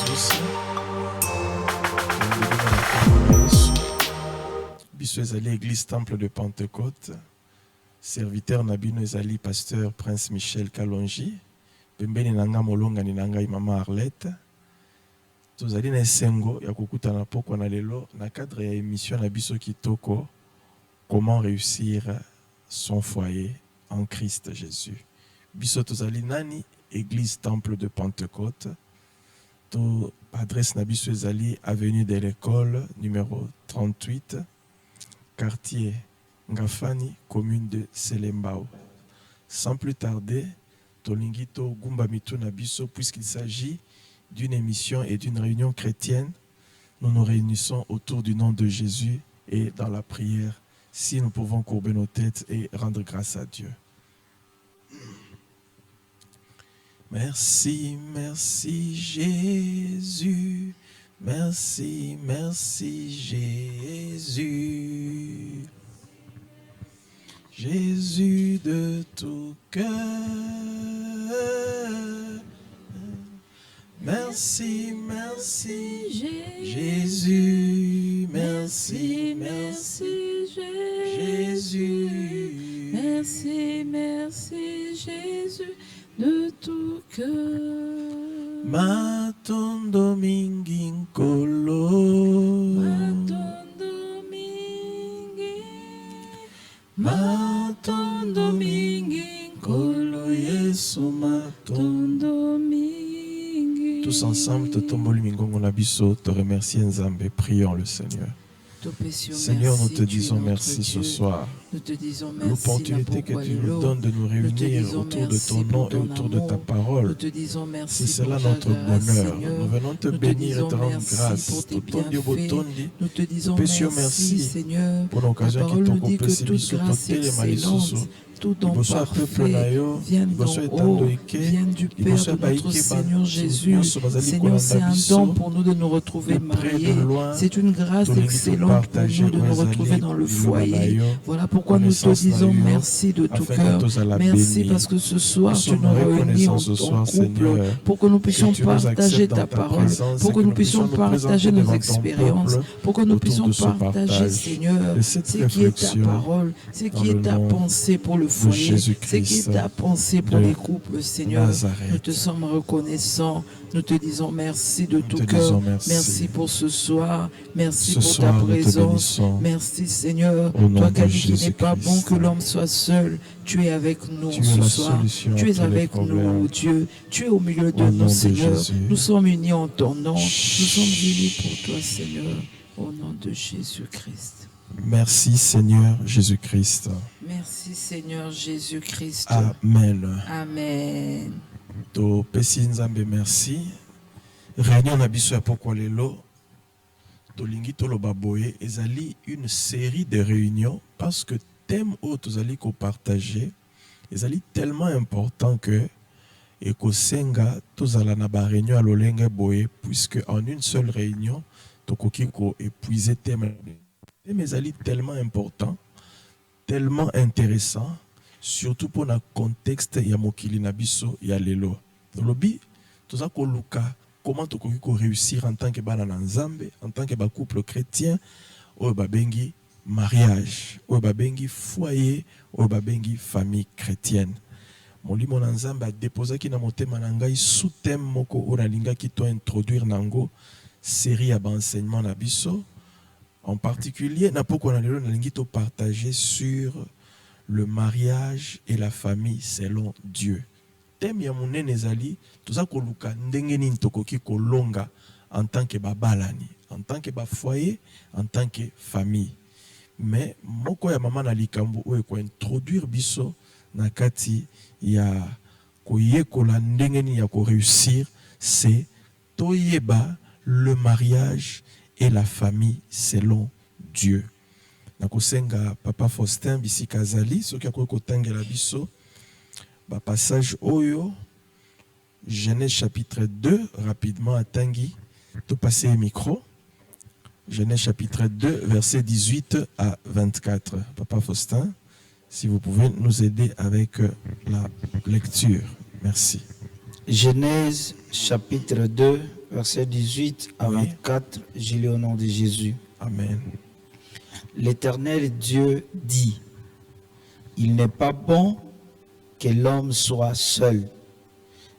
tous. Biso ezali Église Temple de Pentecôte. Serviteur Nabino ezali Pasteur Prince Michel Kalonji. Pembeni nanga molongani nanga Mama Arlette. Tozali na esengo ya kokutana poko na lelo na cadre ya émission na biso kitoko comment réussir son foyer en Christ Jésus. Biso tozali nani Église Temple de Pentecôte. To adresse na biso ezali avenue de l'école numéro 38 quartier Ngafani commune de Selembao. Sans plus tarder, tolingi to gumba mitu na biso puisqu'il s'agit d'une émission et d'une réunion chrétienne. Nous nous réunissons autour du nom de Jésus et dans la prière, si nous pouvons courber nos têtes et rendre grâce à Dieu. Merci, merci Jésus. Merci, merci Jésus. Jésus de tout cœur. Merci, merci Jésus. Merci, merci Jésus. Merci, merci Jésus de tout cœur. Matondo mingi nkolo. Matondo mingi. Matondo mingi nkolo Yesu matondo mingi. Tous ensemble, totomboli mingongo na biso, te remercier Nzambe, prions le Seigneur. Seigneur, nous te disons merci ce soir. L'opportunité que tu nous donnes de nous réunir autour de ton nom et autour de ta parole. C'est cela notre bonheur. Nous venons te bénir et te rendre grâce. Nous te disons merci, Seigneur. Pour l'occasion qui t'ont compris, c'est biso totel et malisusu. Tout don parfait vient d'en haut, vient du Père de notre Seigneur Jésus. Seigneur, c'est un don pour nous de nous retrouver mariés. C'est une grâce excellente pour nous de nous retrouver dans le foyer. Voilà pourquoi nous te disons merci de tout cœur. Merci parce que ce soir, tu nous réunis en couple pour que nous puissions partager ta parole, pour que nous puissions partager nos expériences, pour que nous puissions partager, Seigneur, ce qui est ta parole, ce qui est ta pensée pour le foyer, ce qui est ta pensée pour les couples, Seigneur. Nous te sommes reconnaissants. Nous te disons merci de tout cœur. Merci pour ce soir. Merci pour ta présence. Merci, Seigneur. Toi qui as dit qu'il n'est pas bon que l'homme soit seul. Tu es avec nous ce soir. Tu es avec nous, Dieu. Tu es au milieu de nous, Seigneur. Nous sommes unis en ton nom. Nous sommes unis pour toi, Seigneur. Au nom de Jésus-Christ. Merci Seigneur Jésus-Christ. Merci Seigneur Jésus-Christ. Amen. Amen. To pesi Nzambe merci. Réunion na biso ya pokwa lelo. Tolingi toloba boye ezali une série de réunions parce que thème o tozali ko partager ezali tellement important que ekosenga tozala na ba réunion à lolenge boye puisque en une seule réunion tokoki ko épuiser thème. Mais elle est tellement important, tellement intéressant, surtout pour le contexte ya mokili na biso ya lelo. Lobi, toza ko luka comment to ko réussir en tant que bana na Nzambe, en tant que ba couple chrétien, o ba bengi mariage, o ba bengi foyer, o ba bengi famille chrétienne. Molimo na Nzambe a déposé ki na motema na ngai sous thème moko o na linga ki to introduire nango série ya ba enseignement na biso. En particulier, nous partager sur le mariage et la famille selon Dieu. Thème ya munene ezali toza koluka ndenge nini tokoki kolonga en tant que babalani, en tant que ba foyer, en tant que famille. Mais moko ya mama na likambo oyo ko introduire biso na kati ya koyekola ndenge nini ya ko réussir, c'est toyeba le mariage et la famille selon Dieu. Nakosenga Papa Faustin Bisikazali, ce qui a kotangela biso, ba passage oyo, Genèse chapitre 2, rapidement à Tangi, tout passer le micro. Genèse chapitre 2, verset 18 à 24. Papa Faustin, si vous pouvez nous aider avec la lecture. Merci. Genèse chapitre 2, versets 18 à 24, je lis au nom de Jésus. Amen. L'Éternel Dieu dit, il n'est pas bon que l'homme soit seul.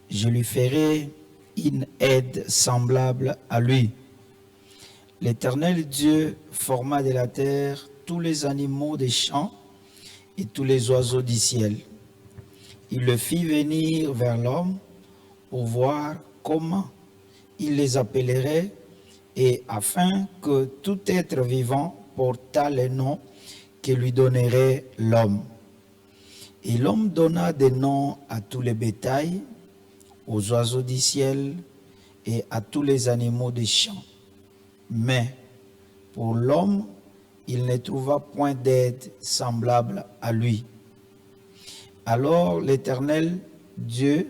Je lui ferai une aide semblable à lui. L'Éternel Dieu forma de la terre tous les animaux des champs et tous les oiseaux du ciel. Il le fit venir vers l'homme pour voir comment il les appellerait et afin que tout être vivant portât les noms que lui donnerait l'homme. Et l'homme donna des noms à tous les bétails, aux oiseaux du ciel et à tous les animaux des champs. Mais pour l'homme, il ne trouva point d'aide semblable à lui. Alors l'Éternel Dieu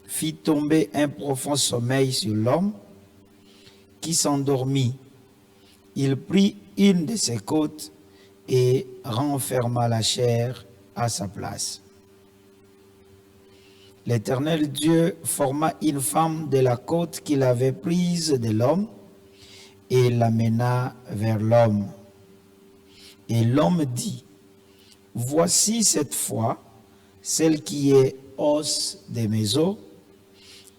fit tomber un profond sommeil sur l'homme qui s'endormit. Il prit une de ses côtes et renferma la chair à sa place. L'Éternel Dieu forma une femme de la côte qu'il avait prise de l'homme et l'amena vers l'homme. Et l'homme dit, voici cette fois celle qui est os de mes os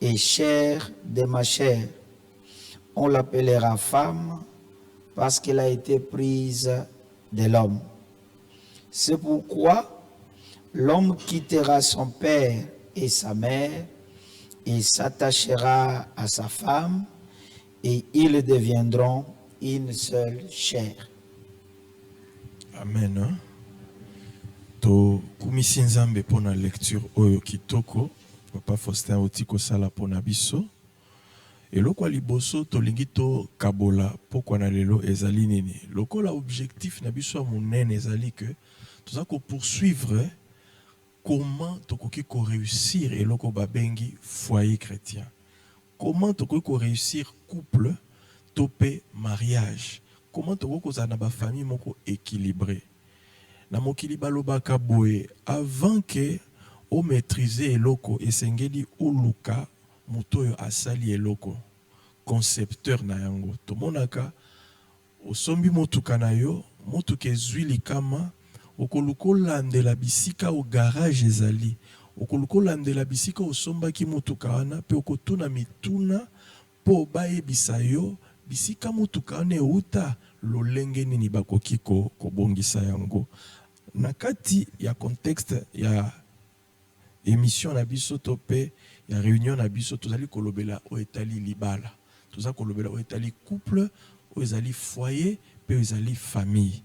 et chair de ma chair. On l'appellera femme parce qu'elle a été prise de l'homme. C'est pourquoi l'homme quittera son père et sa mère et s'attachera à sa femme et ils deviendront une seule chair. Amen. To kumisi nzambe pona lecture oyo kitoko papa Faustin otiko sala pona biso eloko liboso tolingi to kabola pokwa na lelo ezali nini lokola objectif na biso monene ezali que toza ko poursuivre comment tokoki ko réussir eloko babengi foyer chrétien, comment tokoki ko réussir couple topé mariage, comment tokoki kozala na ba famille moko équilibré na mokili balobaka boye avant que o maîtriser eloko esengeli oluka moto oyo asali eloko concepteur na yango tomonaka osombi motuka na yo motuka ezwi likama okoluka olandela bisika o garage ezali okoluka olandela bisika osombaki motuka wana mpe okotuna mituna mpo bayebisa yo bisika motuka wana euta lolenge nini bakoki kobongisa yango na kati ya contexte ya émission na biso to pe ya réunion na biso tozali kolobela o etali libala toza kolobela o etali couple o ezali foyer pe ezali famille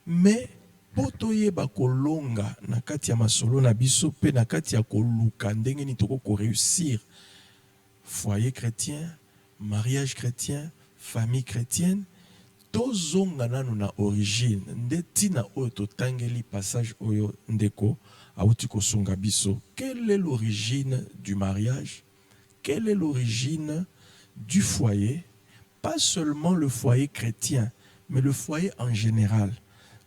mais poto yeba kolonga na kati ya masolo na biso pe na kati ya koluka ndenge ni toko ko réussir foyer chrétien mariage chrétien famille chrétienne tozonga nanu na origine ndetina oyo totangeli passage oyo ndeko auti kosunga biso. Quelle est l'origine du mariage? Quelle est l'origine du foyer? Pas seulement le foyer chrétien, mais le foyer en général.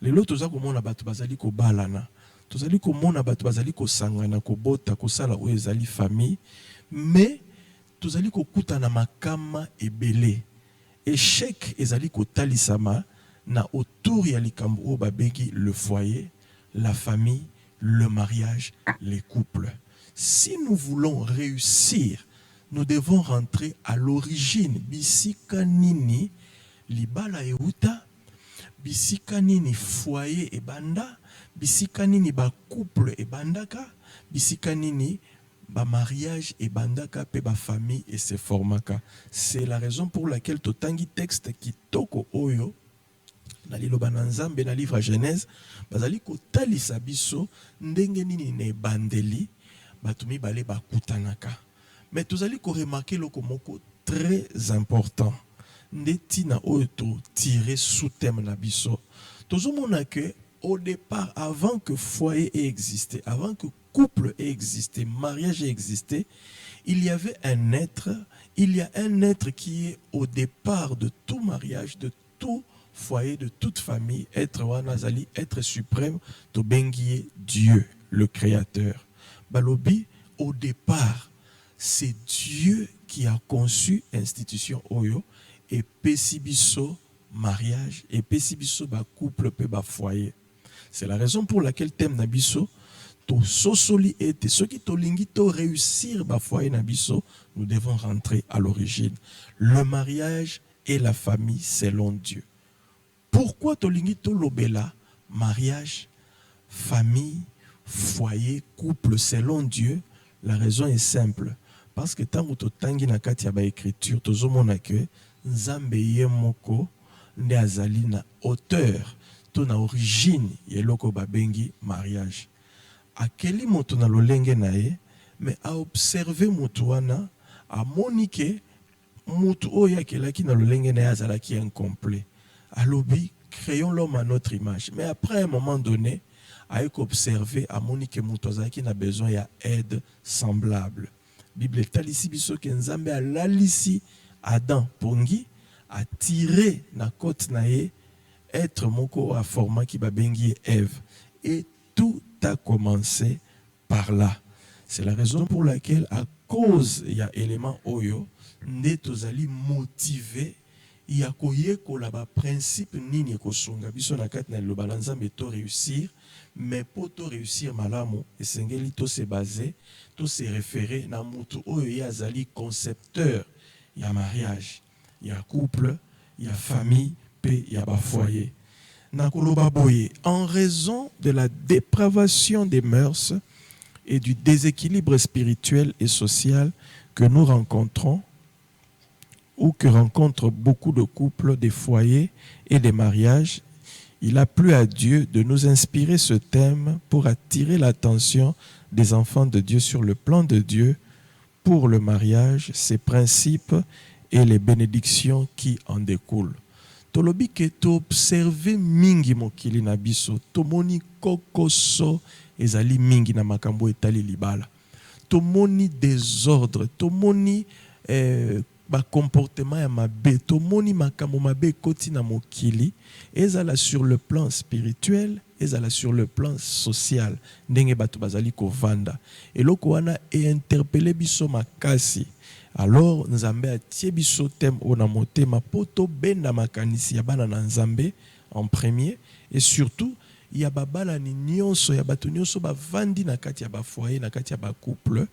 Les lots toza komona bato bazali ko balana, tozali komona bato bazali ko sangana ko bota ko sala oyo ezali famille, mais tozali ko kutana makama ebele. Échec ezali ko talisama na autour ya likambo o babegi le foyer, la famille, le mariage, les couples. Si nous voulons réussir, nous devons rentrer à l'origine. Bisika nini libala euta, bisika nini foyer e banda, bisika nini ba couple e bandaka, bisika nini ba mariage e bandaka pe ba famille et se formaka. C'est la raison pour laquelle totangi texte kitoko oyo na liloba na Nzambe na livre Genèse bazali kotalisa biso ndenge nini ne bandeli batumi bale bakutanaka. Mais tozali ko remarquer loko moko très important ndetina oyo to tirer sous thème na biso tozomona que au départ avant que foyer ait existé, avant que couple ait existé, mariage ait existé, il y avait un être, il y a un être qui est au départ de tout mariage, de tout foyer, de toute famille, être wanazali, être suprême, to bengiye Dieu, le créateur. Balobi, au départ, c'est Dieu qui a conçu institution oyo et pesibiso mariage et pesibiso ba couple pe ba foyer. C'est la raison pour laquelle thème nabiso to sosoli ete ceux qui to lingi to réussir ba foyer nabiso, nous devons rentrer à l'origine. Le mariage et la famille selon Dieu. Pourquoi to lingi to lobela mariage, famille, foyer, couple selon Dieu? La raison est simple. Parce que tant que tu tangi na kati ya ba écriture, tu zomona que Nzambe ye moko nde azali na auteur, to na origine yeloko babengi mariage. Akeli moto na lolenge na ye, mais a observer moto wana, a monike moto oyo akelaki na lolenge na ye azalaki incomplet. Alobi, créons l'homme à notre image. Mais après un moment donné, avec observer à monique moutozaki qui a besoin d'aide semblable. Bible talisi biso ke Nzambe a lalisi Adam pongi a tiré na côte nae être moko a format qui ba bengi Ève, et tout a commencé par là. C'est la raison pour laquelle à cause il y a élément oyo nde tozali motivé ya koye ko la ba principe nini ko songa biso na kati na loba Nzambe to réussir. Mais pour tout réussir malamu, esengeli to se baser, to se référer na mutu oyo ya azali concepteur ya mariage, ya couple, ya famille, pe ya ba foyer. Na koloba boye, en raison de la dépravation des mœurs et du déséquilibre spirituel et social que nous rencontrons ou que rencontrent beaucoup de couples, des foyers et des mariages, il a plu à Dieu de nous inspirer ce thème pour attirer l'attention des enfants de Dieu sur le plan de Dieu pour le mariage, ses principes et les bénédictions qui en découlent. Tolobi ke to observe mingi mokili na biso, tomoni kokoso ezali mingi na makambo etali libala. Tomoni désordre, tomoni ba comportement ya mabe, tomoni makambo mabe koti na mokili, ezala sur le plan spirituel, ezala sur le plan social, ndenge bato bazali kovanda. Eloko wana interpellé biso makasi. Alors Nzambe atie biso thème ona motema poto benda makanisi ya bana na Nzambe en premier, et surtout ya babala ni nyonso ya bato nyonso bavandi na kati ya ba foyer, na kati ya ba couple,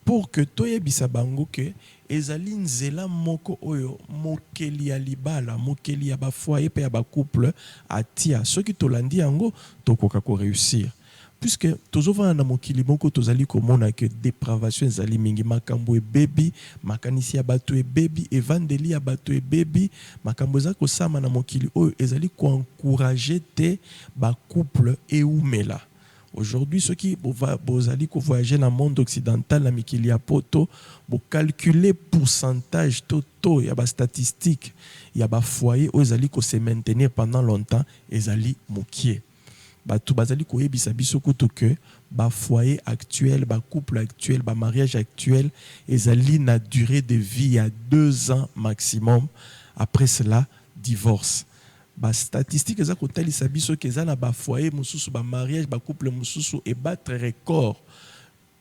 pour que toyebisa bango ke ezali nzela moko oyo mokeli ya libala, mokeli ya ba foyer pe ya ba couple atia soki tolandi yango tokoka ko réussir. Puisque tozovana na mokili moko tozali komona ke dépravation ezali mingi, makambo ebebi, makanisi ya bato ebebi, evandeli ya bato ebebi, makambo eza kosama na mokili oyo ezali ko encourager te ba couple eumela. Aujourd'hui, ceux qui voyagent dans le monde occidental, dans le poto, pour calculer pourcentage total, il y a des statistiques, il y a des foyers où ils allaient se maintenir pendant longtemps, ils allaient moukier. Tout bazali ko yebisa biso kutu que ba foyer actuel, ba couple actuel, ba mariage actuel, ils allaient na durée de vie à 2 ans maximum. Après cela, divorce. Ba statistique eza ko talisa biso ke za na ba foyer mususu ba mariage ba couple mususu et battre record.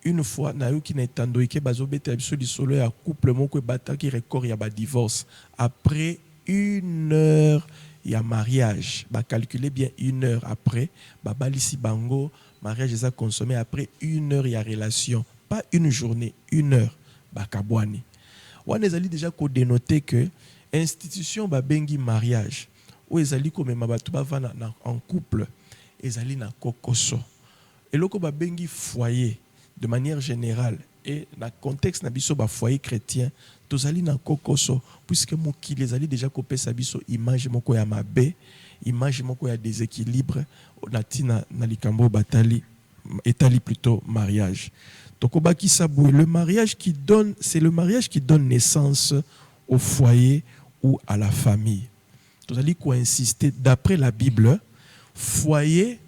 Une fois na yo ki na etando ike bazo beta biso di solo ya couple moko bata ki record ya ba divorce après 1 heure ya mariage, ba calculer bien 1 heure après ba balisi bango mariage eza consommé après 1 heure ya relation, pas une journée, 1 heure ba kabwani. Wana ezali déjà ko dénoter que institution ba bengi mariage ou ezali komema bato bavana en couple, ezali na kokoso. Eloko ba bengi foyer de manière générale et na contexte na biso ba foyer chrétien, tozali na kokoso puisque mokili ezali déjà kopesa biso image moko ya mabe, image moko ya déséquilibre na tina na likambo batali etali plutôt mariage. Tokobaki sabou, le mariage qui donne, c'est le mariage qui donne naissance au foyer ou à la famille. Nous allons insister, d'après la Bible, foyer,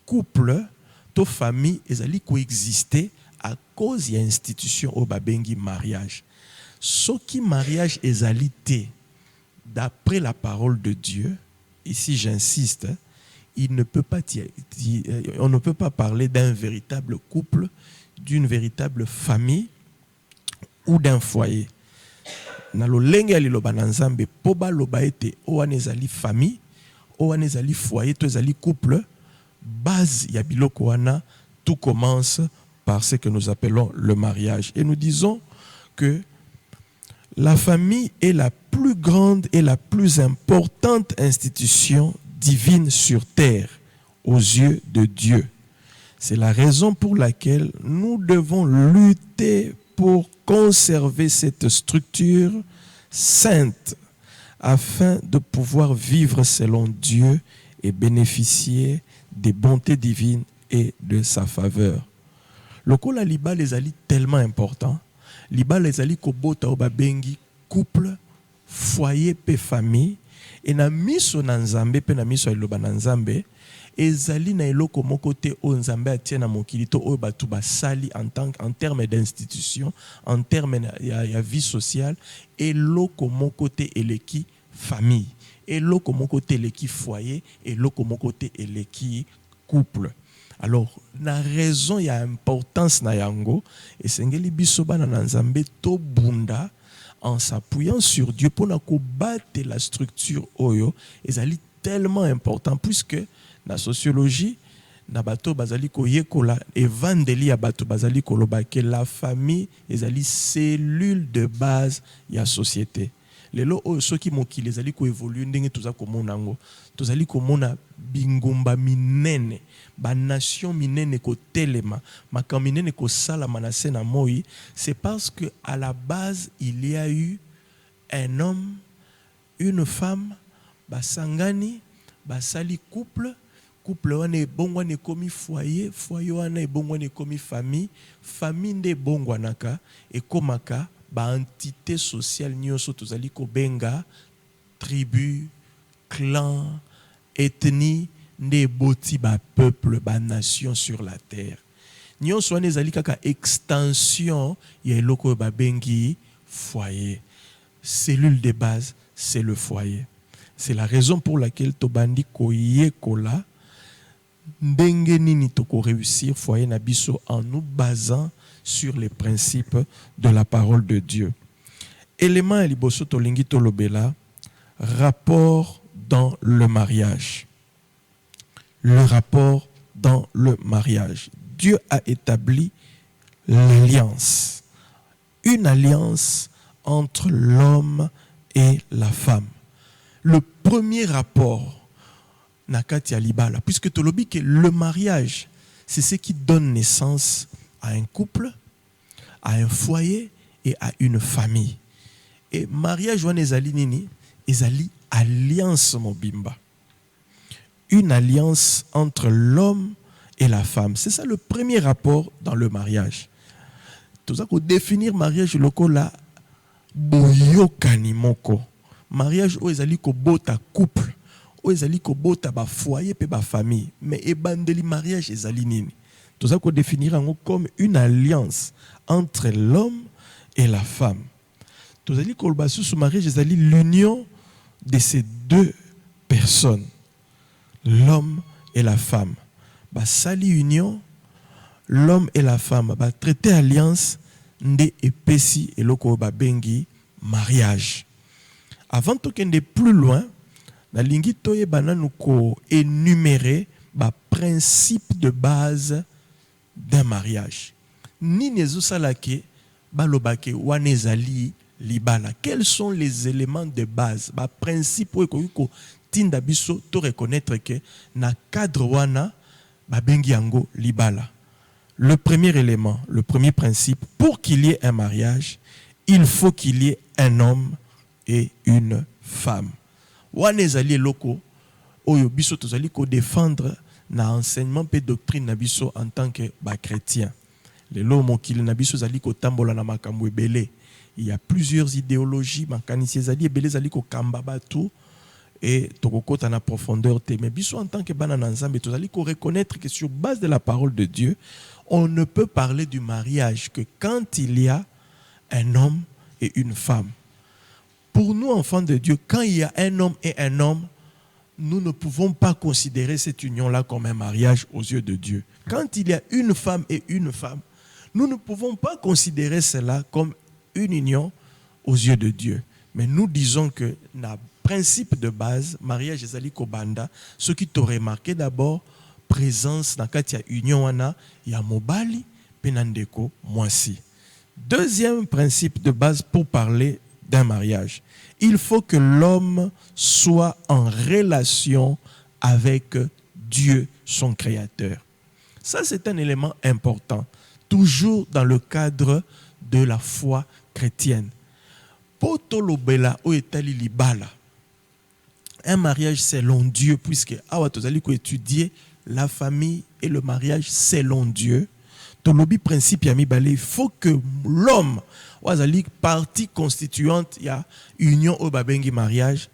couple, to famille, ils allaient coexister à cause de l'institution au babengi mariage. Ce qui mariage est alité, d'après la parole de Dieu, ici j'insiste, on ne peut pas parler d'un véritable couple, d'une véritable famille ou d'un foyer. na lolenge ya liloba na Nzambe po baloba ete owana ezali famille, owana ezali foyer, to ezali couple, base ya biloko wana, tout commence par ce que nous appelons le mariage. Et nous disons que la famille est la plus grande et la plus importante institution divine sur terre aux yeux de Dieu. C'est la raison pour laquelle nous devons lutter pour conserver cette structure sainte afin de pouvoir vivre selon Dieu et bénéficier des bontés divines et de sa faveur. Lokola liba les ali tellement important, liba les ali kobota obabengi couple, foyer pe famille, et na miso na Nzambe pe na miso eloba na Nzambe, ezali na eloko moko te o Nzambe atie na mokili to o batu basali en termes d'institution, en termes ya vie sociale, eloko moko te eleki famille, eloko moko te eleki foyer, eloko moko te eleki couple. Alors, la raison y a importance na yango, et sengeli biso bana na Nzambe to bunda en s'appuyant sur Dieu pour na ko battre la structure oyo, ezali tellement important puisque na sociologie na bato bazali ko yekola evangeli ya bato bazali ko loba que la famille ezali cellule de base ya société. Lelo oyo soki mokili ezali ko évoluer ndenge toza komona ngo, tozali komona bingumba minene, ba nation minene ko telema, makambo minene ko sala manase na moi, c'est parce que à la base il y a eu un homme, une femme, basangani, basali couple, couple wane bongwane komi foyer, foyer wane bongwane komi famille, famille nde bongwanaka ekomaka ba entité sociale nyonso tozali ko benga tribu, clan, ethnie, nde boti ba peuple, ba nation sur la terre. Nyonso wane ezali kaka extension ya eloko ba bengi foyer. Cellule de base, c'est le foyer. C'est la raison pour laquelle tobandi ko yekola ndenge nini toko réussir foyer na biso en nous basant sur les principes de la parole de Dieu. Élément ya liboso tolingi tolobela, rapport dans le mariage. Le rapport dans le mariage. Dieu a établi l'alliance. Une alliance entre l'homme et la femme. Le premier rapport nakati ya libala, puisque tolobi que le mariage, c'est ce qui donne naissance à un couple, à un foyer et à une famille. Et mariage wana ezali nini? Ezali alliance mobimba. Une alliance entre l'homme et la femme. C'est ça le premier rapport dans le mariage. Tout ça, pour définir mariage lokola boyokani moko. Mariage o ezali ko bota couple, o ezali ko bota ba foyer pe ba famille. Mais ebandeli mariage ezali nini? Tout ça, pour définir comme une alliance entre l'homme et la femme. Tout ça, kolba sous mariage ezali l'union de ces deux personnes, l'homme et la femme. Ba sali union, l'homme et la femme, ba traité alliance nde epesi eloko ba bengi mariage. Avant de kende plus loin, na lingi toye bananu ko énumérer ba principe de base d'un mariage. Ni nezosalake balobake wanezali libala. Quels sont les éléments de base, ba principe ko tinda biso to reconnaître que na cadre wana ba bengi yango libala. Le premier élément, le premier principe, pour qu'il y ait un mariage, il faut qu'il y ait un homme et une femme. Wanezali loko oyo biso tozali ko défendre na enseignement pe doctrine na biso en tant que ba chrétien. Le lo mokili na biso zali ko tambola na makambo ebele. Il y a plusieurs idéologies, makanisi zali ebele zali ko kamba batu et tokokota na profondeur te. Mais biso en tant que bana na Nzambe tozali ko reconnaître que sur base de la parole de Dieu, on ne peut parler du mariage que quand il y a un homme et une femme. Pour nous, enfants de Dieu, quand il y a un homme et un homme, nous ne pouvons pas considérer cette union-là comme un mariage aux yeux de Dieu. Quand il y a une femme et une femme, nous ne pouvons pas considérer cela comme une union aux yeux de Dieu. Mais nous disons que na principe de base, mariage ezali kobanda, ce qui t'aurait remarqué d'abord, présence dans kati ya union wana ya mobali penandeko mwasi. Deuxième principe de base pour parler d'un mariage, il faut que l'homme soit en relation avec Dieu, son créateur. Ça, c'est un élément important, toujours dans le cadre de la foi chrétienne. Potolobela o etali libala. Un mariage selon Dieu, puisque awa tozali ko étudier la famille et le mariage selon Dieu. Tolobi principe ya mibale, il faut que l'homme, wazali partie constituante ya union o babengi mariage,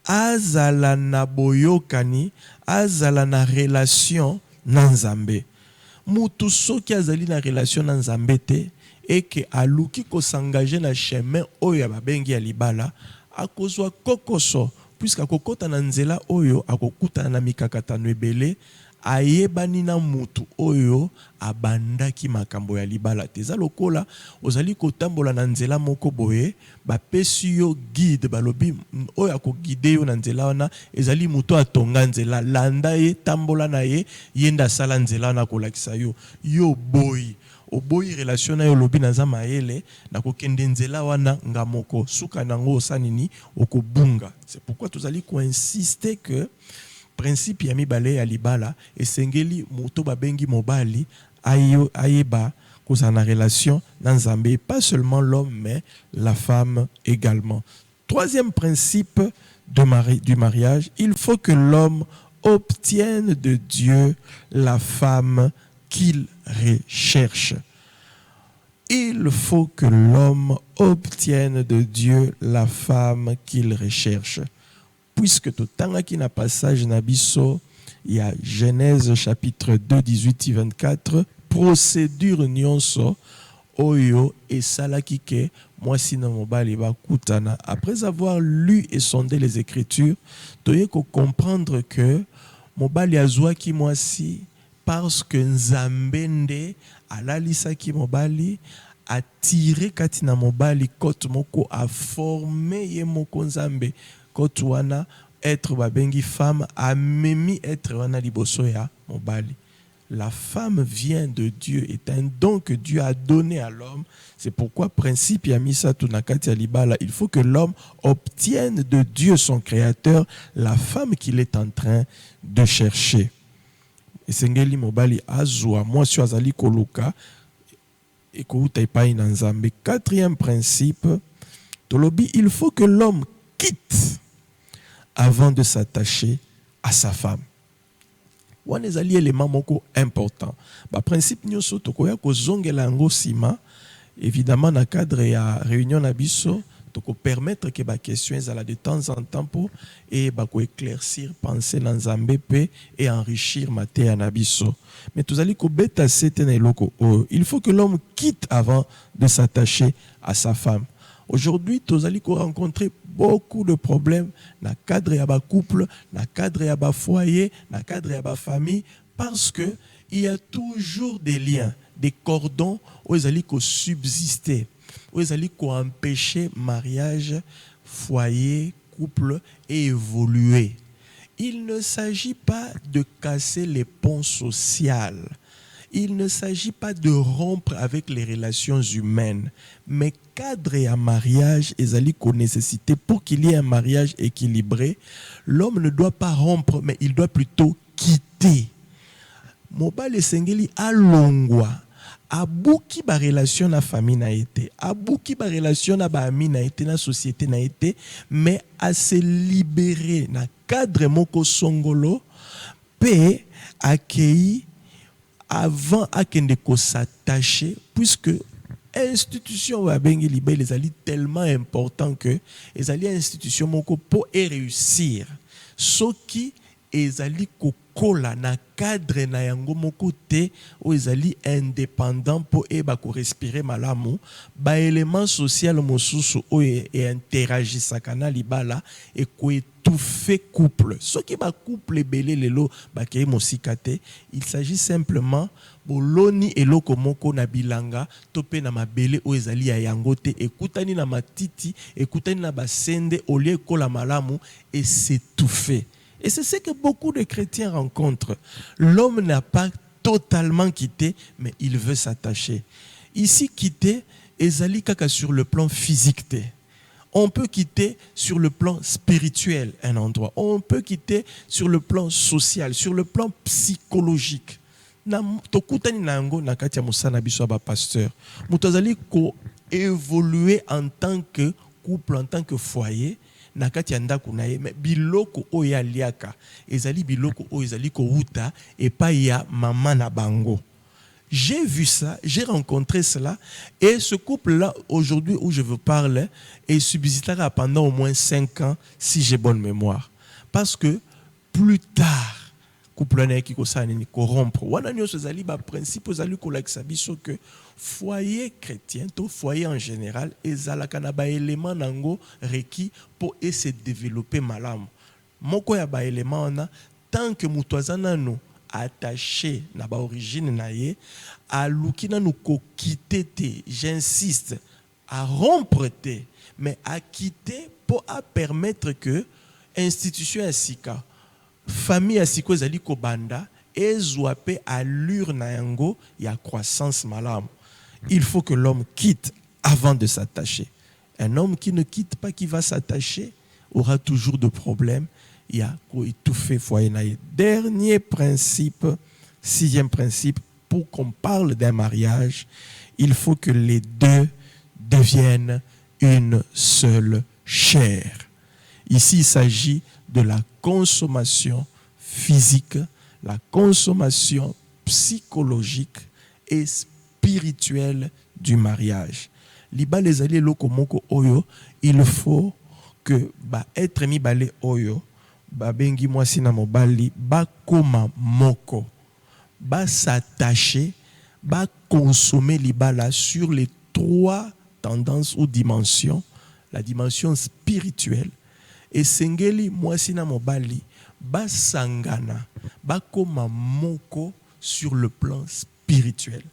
azala na boyokani, azala na relation na Nzambe. Mutu soki azali na relation na Nzambe te, et que aluki ko s'engager na chemin oyo ya babengi ya libala, akozwa kokoso, puisque akokota na nzela oyo akokuta na mikakatano ebele, ayebani na mutu oyo abandaki makambo ya libala te. Eza lokola ozali kotambola na nzela moko boye, bapesi yo guide, balobi oyo akogide yo na nzela wana ezali mutu atonga nzela, landa ye, tambola na ye, yenda sala nzela wana kolakisa yo yo boyi oboyi relation na yo lobi na zama ele na kokende nzela wana ngamoko suka nango osanini okobunga. C'est pourquoi tozali ko insister que principe ya mibale ya libala esengeli moto babengi mobali ayeba kozana relation na Nzambe, pas seulement l'homme mais la femme également. Troisième principe du mariage, il faut que l'homme obtienne de Dieu la femme qu'il recherche. Il faut que l'homme obtienne de Dieu la femme qu'il recherche. Puisque tout temps qui n'a passage nabiso, il y a Genèse chapitre 2, 18 et 24, procédure nyonso, oyo et salakike, moi sinon mobali ba kutana. Après avoir lu et sondé les Écritures, tu dois comprendre que mobali azwa ki moi si, parce que Nzambende alalisa ki mobali, a tiré katina mobali kote moko, a formé ye moko Nzambe. Wana être babengi femme a memi être wana liboso ya mobali. La femme vient de Dieu, est un don que Dieu a donné à l'homme. C'est pourquoi principe ya misa tunakati ya libala, il faut que l'homme obtienne de Dieu son créateur la femme qu'il est en train de chercher. Et sengeli mobali azwa moi sur azali koluka et kouta ipai na Nzambe. Quatrième principe, tolobi, il faut que l'homme quitte avant de s'attacher à sa femme. Wana ezali élément moko important. Ba principe nyonso tokoya ko zongela ngo sima, évidemment na cadre ya réunion na biso toko permettre que ba question ezala de temps en temps pour et ba ko éclaircir penser na Nzambe pe et enrichir maté na biso. Mais tozali ko beta setene loko. Il faut que l'homme quitte avant de s'attacher à sa femme. Aujourd'hui, tu allez rencontrer beaucoup de problèmes dans le cadre de la couple, dans le cadre de la foyer, dans le cadre de la famille, parce qu'il y a toujours des liens, des cordons où ils allaient subsister, où ils allaient empêcher mariage, foyer, couple et évoluer. Il ne s'agit pas de casser les ponts sociaux. Il ne s'agit pas de rompre avec les relations humaines, mais cadre un mariage ezali ko nécessité pour qu'il y ait un mariage équilibré. L'homme ne doit pas rompre, mais il doit plutôt quitter. Mobali sengeli alongwa, abuki ba relation na famille na été, abuki ba relation na ba ami na été, na société na été, mais à se libérer na cadre moko songolo, pe accueillir avant à qu'on s'attacher, puisque institution wa bengi libé les ali tellement important que les ali institution moko pour réussir ce qui ezali kokola na cadre na yango moko te o ezali indépendant po eba ko respirer malamu ba élément social mosusu o interagisaka na libala e ko étouffer couple soki ba couple belé lelo ba kei mosika te. Il s'agit simplement boloni eloko moko na bilanga tope na mabele o ezali ya yango te ekutani na matiti ekutani na basende au lieu kola malamu et s'étouffer. Et c'est ce que beaucoup de chrétiens rencontrent. L'homme n'a pas totalement quitté, mais il veut s'attacher. Ici, quitter, ezali kaka sur le plan physique. On peut quitter sur le plan spirituel un endroit. On peut quitter sur le plan social, sur le plan psychologique. Tokutani nango nakati ya musana biso ba pasteur. Mutazali ko évoluer en tant que couple, en tant que foyer. Nakati ya ndako na ye, mais biloko oyo aliaka ezali biloko oyo ezali ko uta et pas ya maman na bango. J'ai vu ça, j'ai rencontré cela et ce couple-là aujourd'hui où je vous parle est subsistera pendant au moins 5 ans si j'ai bonne mémoire. Parce que plus tard couple na ki ko sa nini ko rompre. Wana nyonso ezali ba principe ezali ko lakisa biso que foyer chrétien, to foyer en général, ezalaka na ba élément nango requis pour se développer malamu. Moko ya ba élément na tant que mutwazana no attaché na ba origine na ye, aluki na no ko quitter te, j'insiste, à rompre te, mais à quitter pour permettre que institution ya sika, famille ya siko ezali ko banda, ezwape allure na yango ya croissance malamu. Il faut que l'homme quitte avant de s'attacher. Un homme qui ne quitte pas, qui va s'attacher, aura toujours de problèmes. Il y a étouffer foyer naïe. Dernier principe, 6e principe, pour qu'on parle d'un mariage, il faut que les deux deviennent une seule chair. Ici, il s'agit de la consommation physique, la consommation psychologique et spirituelle du mariage. Liba les alliés loko moko oyo, il faut que être mi balé oyo, bengi mwasi na mobali, koma moko, s'attacher, consommer libala sur les 3 tendances ou dimensions, la dimension spirituelle, et sengeli mwasi na mobali, sangana, koma moko sur le plan spirituel.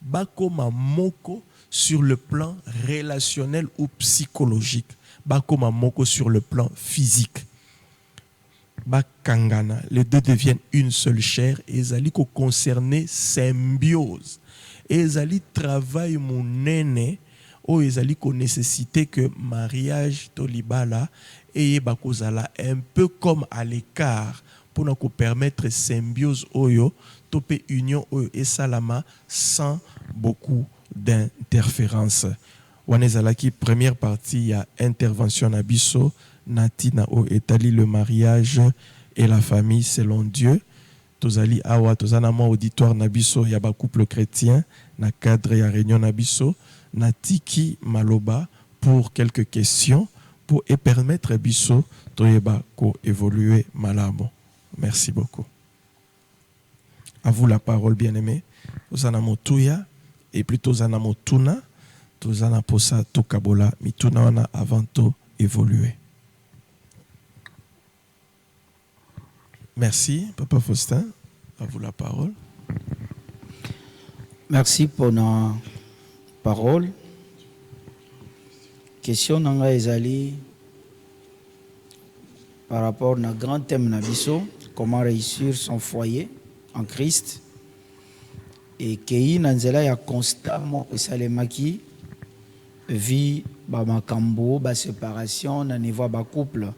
Bakoma moko sur le plan relationnel ou psychologique. Bakoma moko sur le plan physique. Bakangana, les deux deviennent une seule chair et ezali ko concerner symbiose. Et ezali travail monene o ezali ko nécessité que mariage to libala et bakozala un peu comme à l'écart pour nous permettre symbiose oyo topé union oyo et salama sans beaucoup d'interférences. Wanezalaki première partie ya intervention na biso natina o etali le mariage et la famille selon Dieu. Tozali awa tozana mo auditoire na biso ya ba couple chrétien na cadre ya réunion na biso natiki maloba pour quelques questions pour permettre biso toyeba ko évoluer malabo. Merci beaucoup. À vous la parole, bien-aimé. Tozana motuya et plutôt zana motuna, tozana posa to kabola, mituna wana avant to évoluer. Merci, Papa Faustin. À vous la parole. Merci pour nos paroles. Question nanga ezali par rapport au grand thème nabiso, comment réussir son foyer en Christ. Et kei nanzela ya constamment esalemaki vie ba makambo ba séparation na niveau ba couple.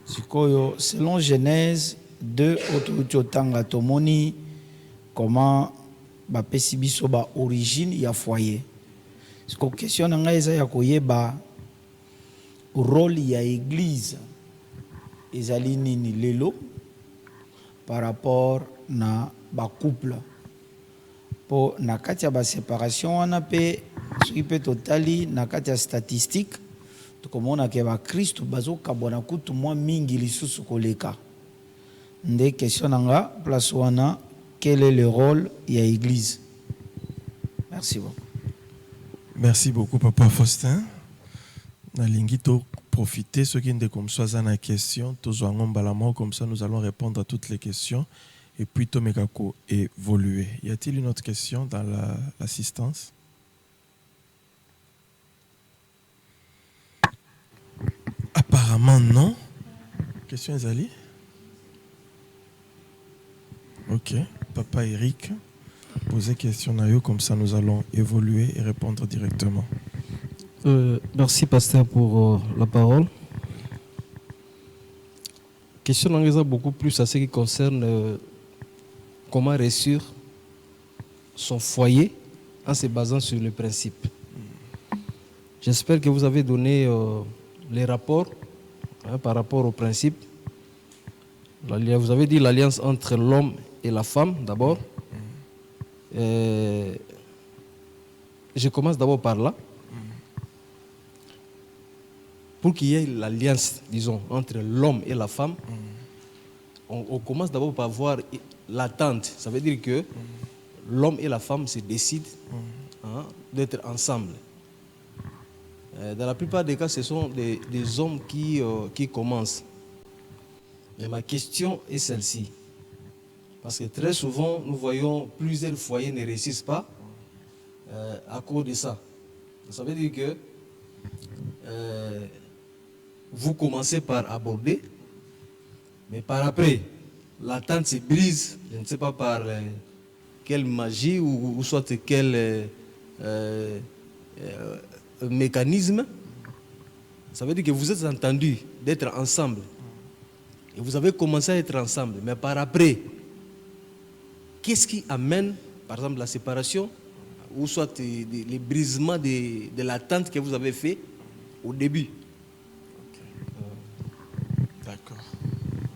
Sikoyo selon Genèse 2 otutanga tomoni comment ba pesi biso ba origine ya foyer. Siko question nanga eza ya koyeba rôle ya église ezali nini lelo par rapport na ba couple. Po na kati ya ba séparation wana pe soki pe totali na kati ya statistique tokomona ke ba Kristo bazo kabona kutu mwa mingi lisusu koleka Des questions nanga place wana, quel est le rôle de l'église? Merci beaucoup. Merci beaucoup, Papa Faustin. Nalingi to profiter ceux qui ne comme ça na question, comme ça nous allons répondre à toutes les questions et puis Tomekako évoluer. Y a-t-il une autre question dans l'assistance? Apparemment non. Question Ezali? Ok, Papa Eric, posez question à eux, comme ça nous allons évoluer et répondre directement. Merci pasteur pour la parole. Question d'engagement beaucoup plus à ce qui concerne comment réussir son foyer en se basant sur le principe. J'espère que vous avez donné les rapports par rapport au principe. Vous avez dit l'alliance entre l'homme et la femme d'abord. Je commence d'abord par là. Pour qu'il y ait l'alliance, disons, entre l'homme et la femme, on commence d'abord par voir l'attente. Ça veut dire que l'homme et la femme se décident d'être ensemble. Dans la plupart des cas, ce sont des hommes qui commencent. Mais ma question est celle-ci. Parce que très souvent, nous voyons plusieurs foyers ne réussissent pas à cause de ça. Ça veut dire que vous commencez par aborder, mais par après, l'attente se brise, je ne sais pas par quelle magie ou soit quel mécanisme. Ça veut dire que vous êtes entendus d'être ensemble. Et vous avez commencé à être ensemble, mais par après, qu'est-ce qui amène, par exemple, la séparation, ou soit les brisements de l'attente que vous avez fait au début? D'accord.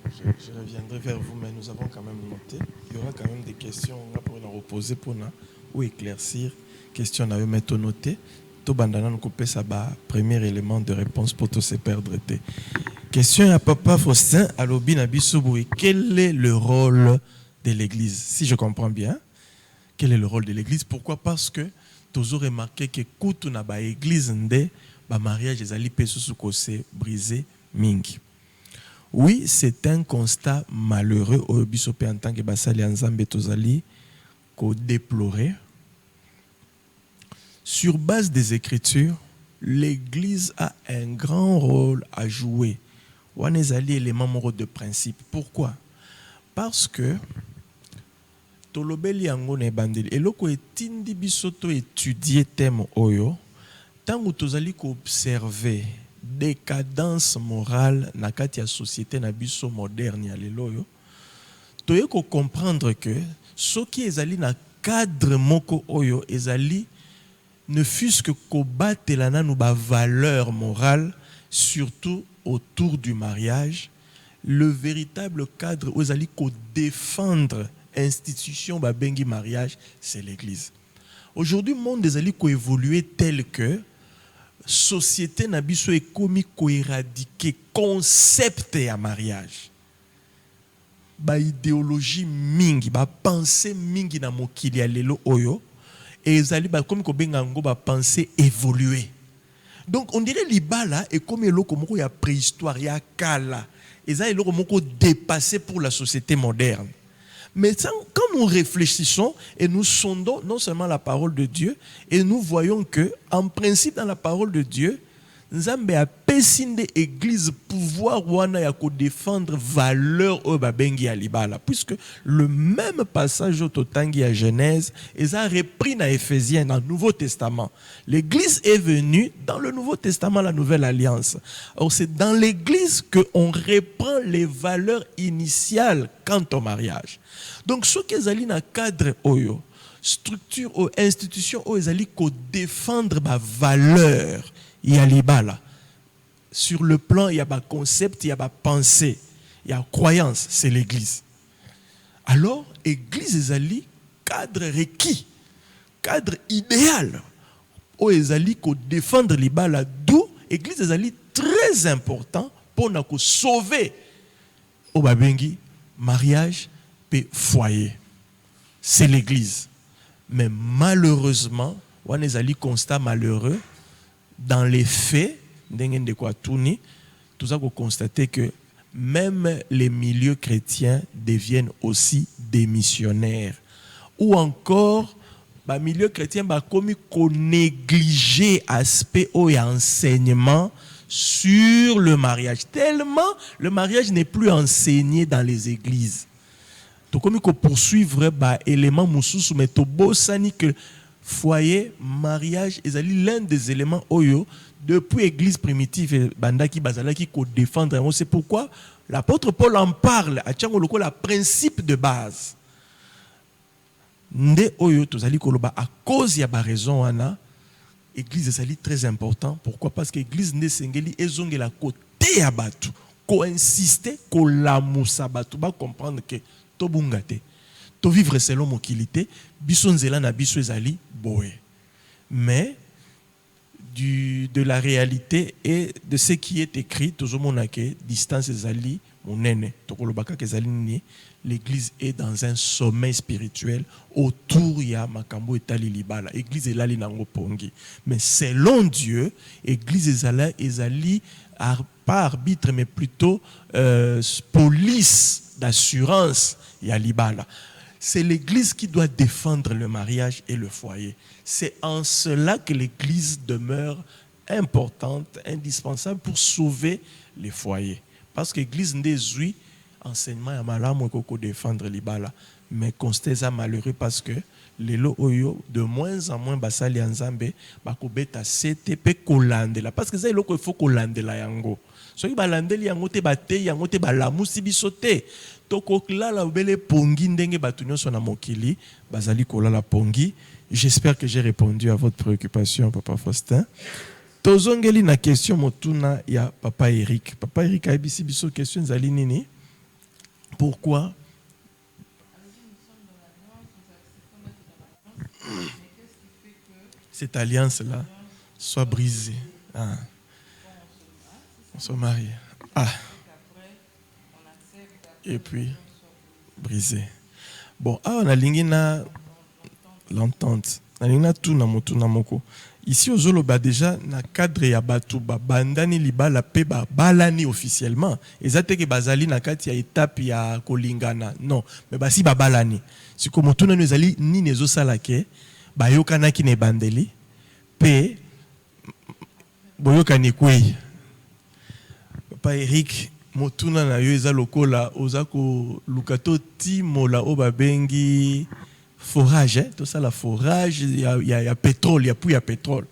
Je reviendrai vers vous, mais nous avons quand même noté. Il y aura quand même des questions pour nous reposer, pour nous ou éclaircir. Questions à eux, mais tout noter. Tout bandana nous couper ça bas. Premier élément de réponse pour tous se perdre. Question à Papa Faustin à l'Obina Bissoboui. Quel est le rôle de l'Église? Si je comprends bien, quel est le rôle de l'Église? Pourquoi? Parce que toujours remarqué que quand on a ba Église ndé, ba mariage les ali peso sukose brisé mingi. Oui, c'est un constat malheureux au bisopé en tant que basali ensemble tozali ko déplorer. Sur base des Écritures, l'Église a un grand rôle à jouer. On est allé élément de principe. Pourquoi? Parce que tolobeli yango ne bandeli eloko etindi bisoto étudier thème oyo tango tozali ko observer décadence morale na kati ya société na biso moderne ya lelo oyo toye ko comprendre que soki ezali na cadre moko oyo ezali ne fût-ce que kobatela nanu ba valeur morale surtout autour du mariage, le véritable cadre où ezali ko défendre institution babengi mariage, c'est l'église. Aujourd'hui, le monde ezali ko évoluer tel que société na biso ekomi ko éradiquer concept ya mariage. Ba idéologie mingi, ba pensée mingi na mokili ya lelo oyo et ezali ba comme ko benga ngo ba pensée évoluer. Donc on dirait libala et comme eloko moko ya préhistoire ya kala, ezali eloko moko dépassé pour la société moderne. Mais quand nous réfléchissons et nous sondons non seulement la parole de Dieu, et nous voyons que, en principe, dans la parole de Dieu, Nzambe a pesinde église pouvoir wana ya ko défendre valeur o babengi alibala, puisque le même passage au totangi à Genèse est repris dans Éphésiens dans le Nouveau Testament. L'église est venue dans le Nouveau Testament, la Nouvelle Alliance. Alors c'est dans l'église qu'on reprend les valeurs initiales quant au mariage. Donc ce qui est dans cadre oyo, structure ou institution o ezali ko défendre ba valeur. Il y a l'ibala. Sur le plan, il y a un concept, il y a une pensée, il y a une croyance, c'est l'église. Alors, l'église est un cadre requis, cadre idéal. Où ezali ko défendre l'ibala, d'où l'église est un très important pour nous sauver au babengi mariage et foyer. C'est l'église. Mais malheureusement, on a un constat malheureux. Dans les faits, tout ça qu'on constate que même les milieux chrétiens deviennent aussi des missionnaires. Ou encore, les milieux chrétiens comme qu'on néglige l'aspect et enseignement sur le mariage. Tellement le mariage n'est plus enseigné dans les églises. Donc comme qu'on poursuivre éléments moussous mais to bossani que foyer, mariage, est l'un des éléments oyo depuis l'église primitive bandaki bazalaki ko défendre. C'est pourquoi l'apôtre Paul en parle à Tchango loko la principe de base. Nde oyo tozali koloba à cause ya ba raison wana église est très important. Pourquoi? Parce que l'église ne sengeli ezongela côté ya batu ko insister ko lamusa batu ba comprendre que to bungate to vivre selon mokilité biso nzela na biso ezali boé. Mais de la réalité et de ce qui est écrit tozomona ke distance ezali monene tokolobaka ke ezali ni l'église est dans un sommeil spirituel autour ya makambo etali libala église elali nango pongi. Mais selon Dieu église ezali pas arbitre mais plutôt police d'assurance ya libala. C'est l'église qui doit défendre le mariage et le foyer. C'est en cela que l'église demeure importante, indispensable pour sauver les foyers. Parce que l'église n'est enseignement ya malamu koko défendre libala, mais constat malheureux parce que les lo oyo de moins en moins basali nzambe bakobeta CTP kolandela parce que ça eloko il faut kolandela yango. Soki balandeli yango te bate yango te balamusi biso te. Toko la bele pongi ndenge batu nyonso na mokili bazali kolala pongi. J'espère que j'ai répondu à votre préoccupation, Papa Faustin. Tozongeli na question motuna ya Papa Eric. Papa Eric a ebisi biso question zali nini? Pourquoi? Cette alliance-là soit brisée. Ah. On se marie. Ah. Et puis, brisée. Bon, on a l'ingéna l'entente. On a l'ingéna tout na motu na moko. Ici, au Zoloba, déjà, na cadre ya batu, bandani libala pe balani officiellement. Et ça, que bazali na kati ya étape ya kolingana. Non, mais basi balani. Si comme tout nous ali ni nezo salake, bayokana ki ne bandeli, pe boyokani kwei. Papa Eric, motuna na yo eza lokola ozako lukato timola obabengi forage, tout ça la forage, il y a pétrole, il y a pétrole.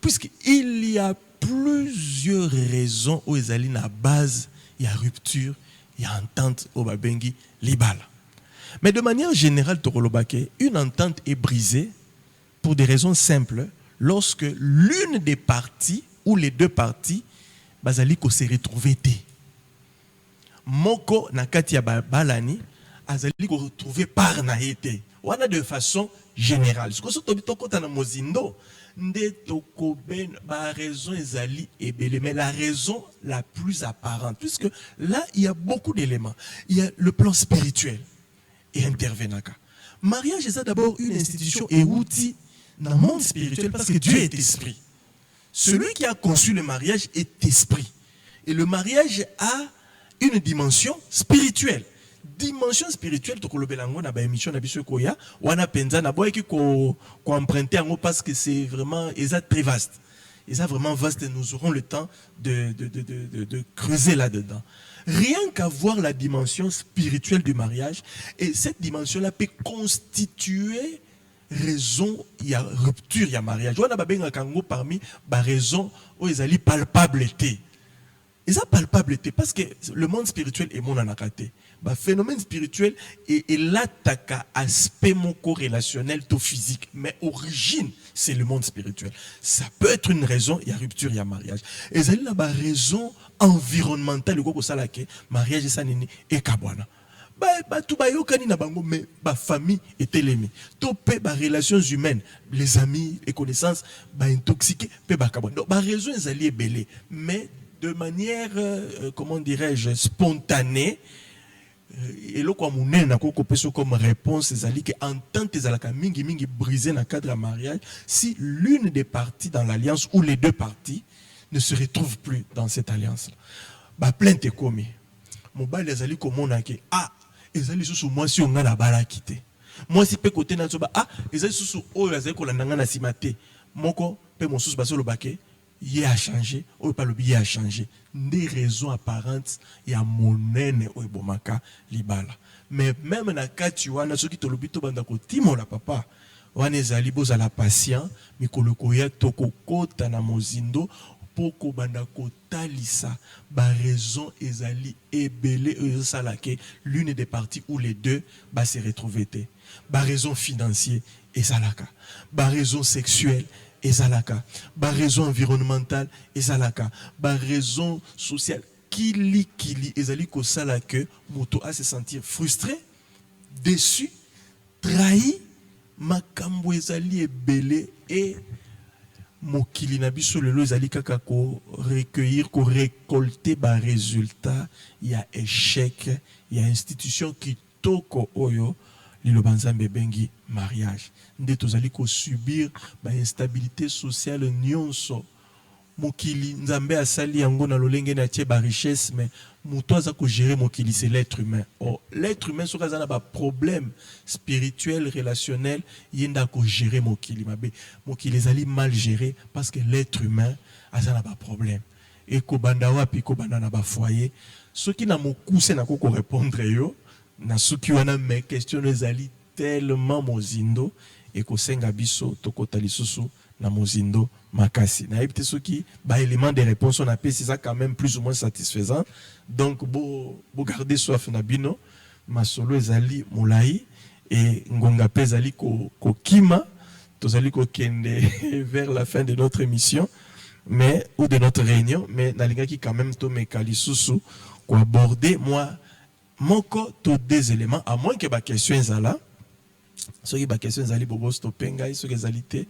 Puisqu'il y a plusieurs raisons où ils allaient à la base, il y a rupture, il y a entente au babengi libala. Mais de manière générale, une entente est brisée pour des raisons simples lorsque l'une des parties ou les deux parties bazali ko se retrouver té. Moko nakati ya balani azali ko retrouver par na été. On a de façon générale. Ce que ce que na mozindo nde tokoben ba raison ezali ebele, mais la raison la plus apparente puisque là il y a beaucoup d'éléments. Il y a le plan spirituel et intervenaka. Mariage c'est d'abord une institution et outil dans le monde spirituel parce que Dieu est esprit. Celui qui a conçu le mariage est esprit. Et le mariage a une dimension spirituelle. Dimension spirituelle, tokolobelangona na ba émission na biso koya, wana penza na boy ki ko emprunter ango parce que c'est vraiment très vaste. Et ça vraiment vaste et nous aurons le temps de creuser là-dedans. Rien qu'à voir la dimension spirituelle du mariage, et cette dimension-là peut constituer raison, il y a rupture, il y a mariage. On a babenga kango parmi ba raison où ils allaient palpable été. Et ça palpable été parce que le monde spirituel est mon anakate. Ba phénomène spirituel et l'attaque aspect mon corrélationnel to physique, mais origine c'est le monde spirituel. Ça peut être une raison, il y a rupture, il y a mariage. Et ça là ba raison environnementale le ko sala ke mariage ça nini et kabwana. Tout bayokani na bango mais ba famille est élémée. Topé ba relations humaines, les amis, les connaissances, ba intoxiqué, pe ba kabwana. Donc ba raison ezali ebele, mais de manière comment dirais-je spontanée, et le quoi monena koko peso comme réponse ezali que entente ezalaka mingi mingi brisé dans le cadre de mariage si l'une des parties dans l'alliance ou les deux parties ne se retrouvent plus dans cette alliance là. Ba plainte ekomi. Mobali ezali komona ke ezali susu moi si on a la bala quitté. Moi si pe côté na soba ezali susu oyo ezali kolanda nga na simate. Moko pe mon susu baso lo baké il a changé, ou pas le billet a changé. Des raisons apparentes, il y a monene ou bomaka libala. Mais même dans le cas tu vois, ceux qui te l'obito bandako timo la papa, wanezali boza la patient, mikoloko ya toko kota na mozindo, poko bandako talisa, ba raison ezali ebele salake, l'une des parties ou les deux ba se retrouver te. Ba raison financière ezalaka, ba raison sexuelle ezalaka, ba raison environnementale ezalaka, ba raison sociale kili ezali ko sala que moto a se sentir frustré, déçu, trahi, makambo ezali ebele et mokili na biso lelo ezali kaka ko recueillir, ko récolter ba résultat, il y a échec, il y a institution qui toko oyo lilo banzambe bengi mariage. Nde tozali ko subir ba instabilité sociale nyonso. Mokili nzambe asali yango na lolenge na tie ba richesse mais muto aza ko gérer mokili c'est l'être humain. Oh, l'être humain soka za na ba problème spirituel, relationnel, yenda ko gérer mokili mabe. Mokili ezali mal géré parce que l'être humain aza na ba problème. Et ko banda wapi ko banda na ba foyer. Soki na mokuse na ko répondre yo na soki wana me question ezali tellement mozindo et ko senga biso tokota lisusu na mozindo makasi na ebite soki ba élément de réponse on appelle c'est ça quand même plus ou moins satisfaisant donc bo garder soif na bino masolo ezali molai et ngonga pe ezali ko kima tozali ko kende vers la fin de notre émission mais ou de notre réunion mais nalingaki quand même to mekali susu ko aborder moi moko to des éléments à moins que ba question ezala soki ba question ezali bobo stopenga soki ezali te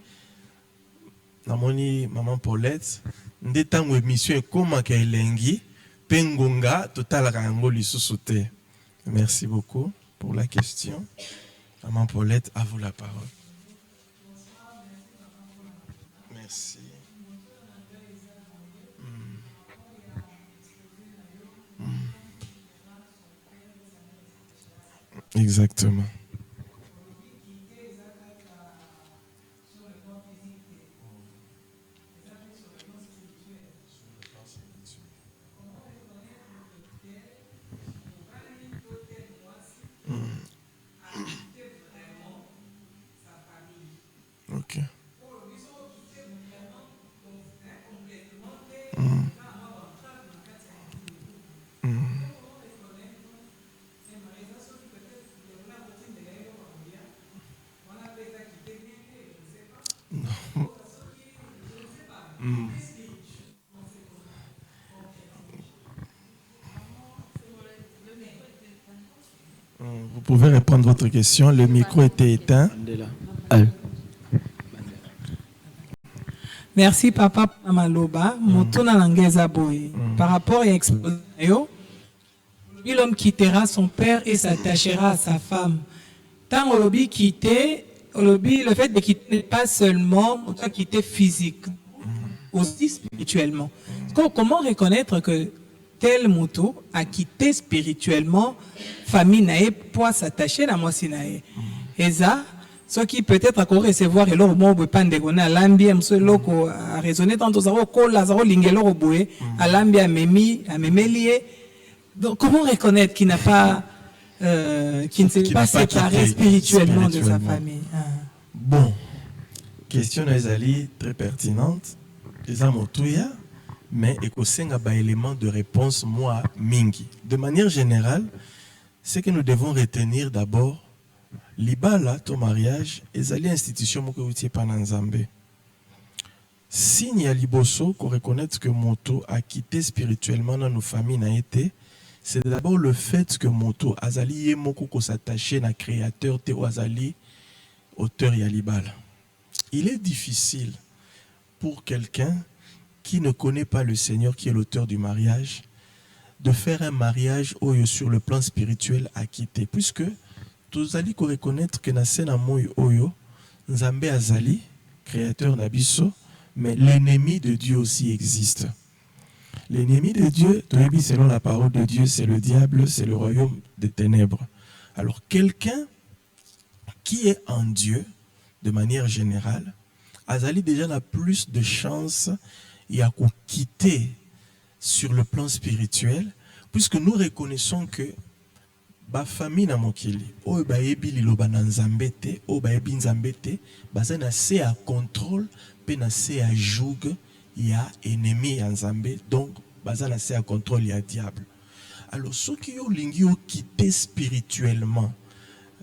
namoni maman Paulette nde tango émission ekoma ka elengi pengonga totalaka yango lisusu te. Merci beaucoup pour la question. Maman Paulette, à vous la parole. Merci. Exactement. Ok. Vous pouvez répondre à votre question. Le micro était éteint. Merci papa Maloba. Motona langeza boy. Par rapport à l'exposition, l'homme quittera son père et s'attachera à sa femme. Tant Olobi quitté, le fait de quitter n'est pas seulement quitter physique, aussi spirituellement. Comment reconnaître que tel moto a quitté spirituellement famille nae pour s'attacher à moi sinae. Et ça, ce qui peut-être à recevoir et l'or mot pas ndegona l'ambia mso loko a raisonner tant aux zaro ko la zaro lingelo roboé à l'ambia memi à memelier. Donc comment reconnaître qu'il n'a pas qui ne s'est pas séparé spirituellement de sa famille. Bon, question Nazali très pertinente. Les amotouya mais ekosenga ba élément de réponse moi mingi. De manière générale, ce que nous devons retenir d'abord, libala ton mariage ezali institution moko utie pa na Nzambe. Signe ya liboso ko reconnaître que moto a quitté spirituellement dans nos familles na été, c'est d'abord le fait que moto azali ye moko ko s'attacher na créateur te azali auteur ya libala. Il est difficile pour quelqu'un qui ne connaît pas le Seigneur, qui est l'auteur du mariage, de faire un mariage sur le plan spirituel à quitter. Puisque tous allez reconnaître que Nasena Moy Oyo, Nzambe Azali, créateur Nabiso, mais l'ennemi de Dieu aussi existe. L'ennemi de Dieu, selon la parole de Dieu, c'est le diable, c'est le royaume des ténèbres. Alors quelqu'un qui est en Dieu, de manière générale, Azali déjà n'a plus de chance à quitter sur le plan spirituel, puisque nous reconnaissons que ba famille na mokili o ba yebi liloba na nzambe te o ba yebi nzambe te baza na se à contrôle pe na se à joug ya ennemi ya nzambe, donc baza na se à contrôle ya diable. Alors ceux qui ont lingi o quitter spirituellement,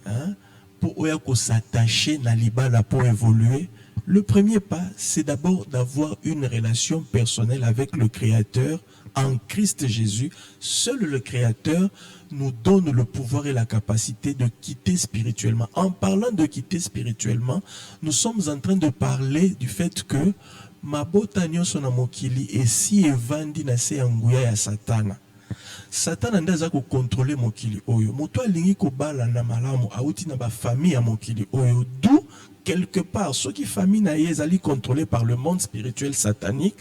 hein, pour s'attacher na libala pour évoluer, le premier pas, c'est d'abord d'avoir une relation personnelle avec le Créateur en Christ Jésus. Seul le Créateur nous donne le pouvoir et la capacité de quitter spirituellement. En parlant de quitter spirituellement, nous sommes en train de parler du fait que mabota nyonso na mokili esi evandi na se nguya ya satana. Satana ndaza ko contrôler mokili oyo. Moto alingi ko bala na malamu auti na ba famille ya mokili oyo. D'où quelque part ceux qui famille na yezali contrôlés par le monde spirituel satanique.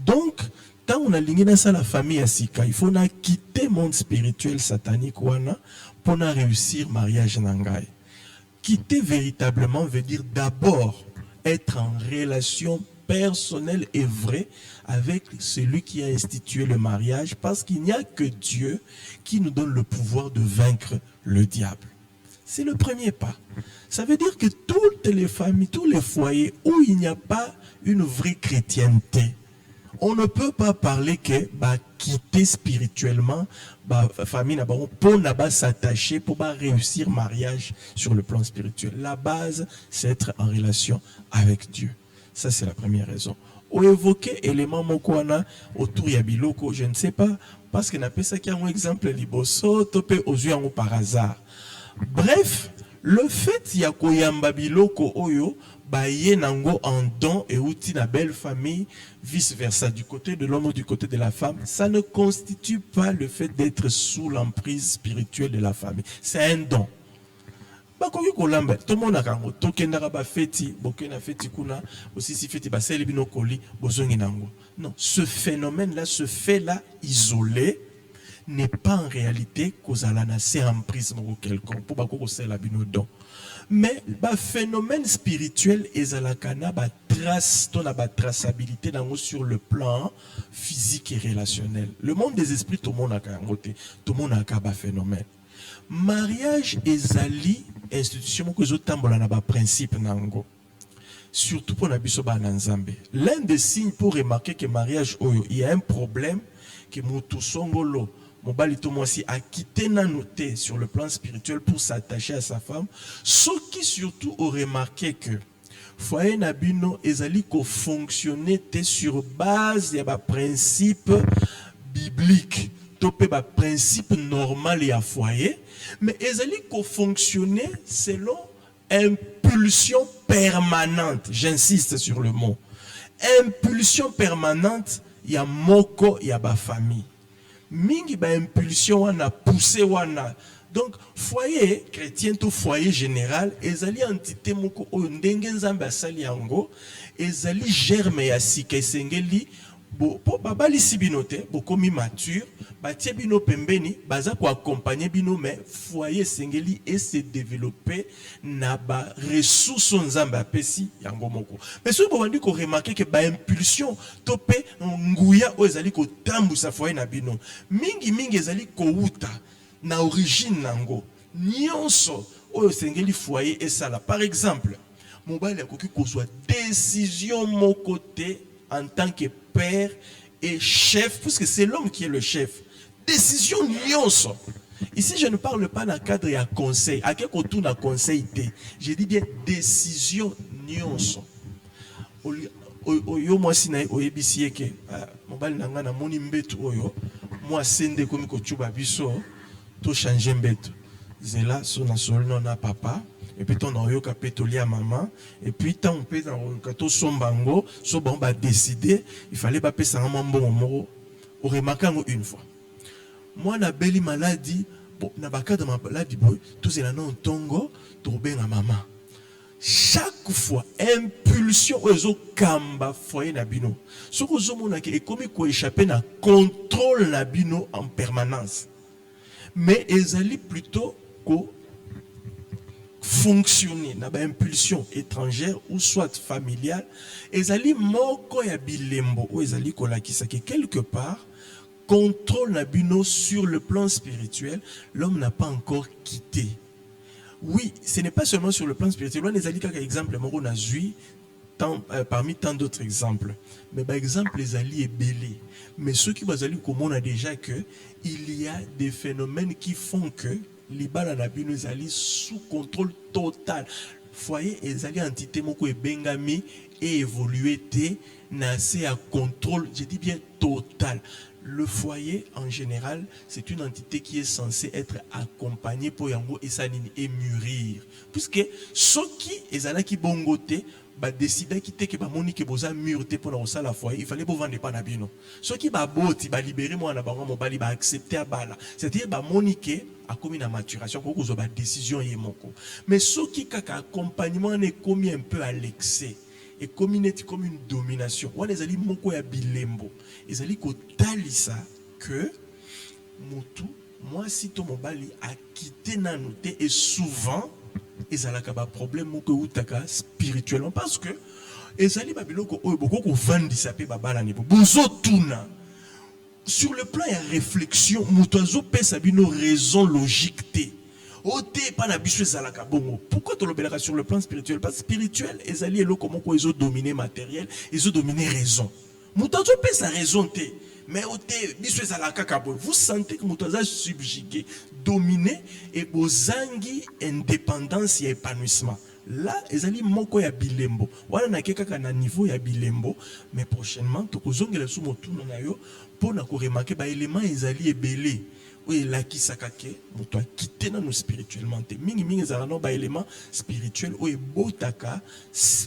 Donc quand on a ligné dans ça la famille à Sika, il faut na quitter le monde spirituel satanique wana pour na réussir mariage nangai. Quitter véritablement veut dire d'abord être en relation personnelle et vraie avec celui qui a institué le mariage, parce qu'il n'y a que Dieu qui nous donne le pouvoir de vaincre le diable. C'est le premier pas. Ça veut dire que toutes les familles, tous les foyers où il n'y a pas une vraie chrétienté, on ne peut pas parler que quitter spirituellement famille pour s'attacher pour réussir mariage sur le plan spirituel. La base, c'est être en relation avec Dieu. Ça, c'est la première raison. Ou évoquer élément mokwana autour ya biloko, je ne sais pas, parce que n'a pas ça qui a un exemple liboso topé aux yeux par hasard. Bref, le fait ya koyamba biloko oyo baye nango en don et outil na belle famille, vice versa, du côté de l'homme ou du côté de la femme, ça ne constitue pas le fait d'être sous l'emprise spirituelle de la famille. C'est un don. Bakoki kolamba tout le monde a kango tokendaka ba feti bokena feti kuna aussi si feti ba seli bino koli bozongi nango. Non, ce phénomène là, ce fait là isolé n'est pas en réalité kozala na se emprise moko quelconque pour bakoko sela bino don. Mais le phénomène spirituel ezalakana ba trace to na ba traçabilité nango sur le plan physique et relationnel. Le monde des esprits tout le monde a kango te, tout le monde a ka ba phénomène. Mariage ezali institution que zo tambola na ba principe nango. Surtout pour na biso ba nzambe. L'un des signes pour remarquer que mariage oyo il y a un problème que mutu songolo mobali to moi si a quitté na noté sur le plan spirituel pour s'attacher à sa femme, ceux qui surtout ont remarqué que foyer na bino ezali ko fonctionner sur base ya ba principe biblique. Topé ba principe normal et à foyer, mais ezali ko fonctionner selon impulsion permanente. J'insiste sur le mot. Impulsion permanente, ya moko ya ba famille. Mingi ba impulsion wana poussé wana. Donc foyer chrétien to foyer général ezali entité moko oyo ndenge nzambe asali yango ezali germe ya sika esengeli po babali sibinote bokomi mature batie bino pembeni baza ko accompagner bino mais foyer sengeli et se développer na ba ressources nzambe apesi yango moko. Mais so bo bandi ko remarquer que ba impulsion topé nguya o ezali ko tambusa foyer na bino mingi ezali ko uta na origine nango nyonso o sengeli foyer et ça là. Par exemple mobile akoki ko soit décision mon côté en tant que père et chef, puisque c'est l'homme qui est le chef. Décision nyonso. Ici, je ne parle pas d'un cadre et un conseil. À quel côté on a conseil? Je dis bien décision nyonso. Oyo moi si na oyebisi ke mobali nanga na moni mbetu oyo moi sende komi ko chuba biso to changer mbetu. Zela so na solno na papa. Et puis on a eu capitoli à maman. Et puis tant on peut dans le cateau sombango, so bon bah décider, il fallait pas payer ça un bon mot. On remarque une fois. moi na beli maladie bon na baka de maladie boy tous en non tongo to benga maman chaque fois impulsion ozo kamba foyer na bino ce que zo mona ke ekomi ko échapper na contrôle na bino en permanence mais ezali plutôt ko fonctionner na ba impulsion étrangère ou soit familiale ezali moko ya bilembo ou ezali kolakisa que quelque part contrôle na bino sur le plan spirituel l'homme n'a pas encore quitté. Oui, ce n'est pas seulement sur le plan spirituel. On ezali kaka exemple moko na zui parmi tant d'autres exemples. Mais par exemple les alliés ebele. Mais ceux qui bazali komona déjà que il y a des phénomènes qui font que libala na bino ezali sous contrôle total. Foyer ezali entité moko ebengami et évolué te na c'est à contrôle, je dis bien total. Le foyer en général, c'est une entité qui est censée être accompagnée pour yango et sanini et mûrir. Puisque ceux qui ezala ki bongote ba décider quitter que ba moni que boza mûreté pour dans la foyer, il fallait bo vendre pas na bino. Ceux qui ba boti ba libérer moi na bango mo bali ba accepter bala. C'est-à-dire ba moni que a commis la maturation ko zo ba décision yemoko. Mais ceux qui kaka accompagnement est commis un peu à l'excès. Et comme une domination. On les ali moko ya bilembo. Ils ali ko talisa que mutu moi si to mobali a quitté nanoté et souvent ils ala ka ba problème moko utaka spirituellement parce que ils ali ba biloko oyo boko ko vandi sapé ba bala nebo. Bozo tuna. Sur le plan ya réflexion, mutu azo pesa bino raison logique té. Pourquoi tu l'obéis sur le plan spirituel? Parce que spirituel, les alliés comment ils ont dominé matériel, ils ont dominé raison. Moutazo peut sa raison té, mais vous sentez que Moutazo est subjugué, dominé et aux anguilles indépendance et épanouissement. Là, les alliés moko ya bilembo. Voilà na keka na niveau ya bilembo, mais prochainement to kozongela sous motu na yo pour na ko remarquer ba élément les alliés belé. Oui, là qui s'akake, moto a quitté nous spirituellement. Mingi zarano ba élément spirituel ou e botaka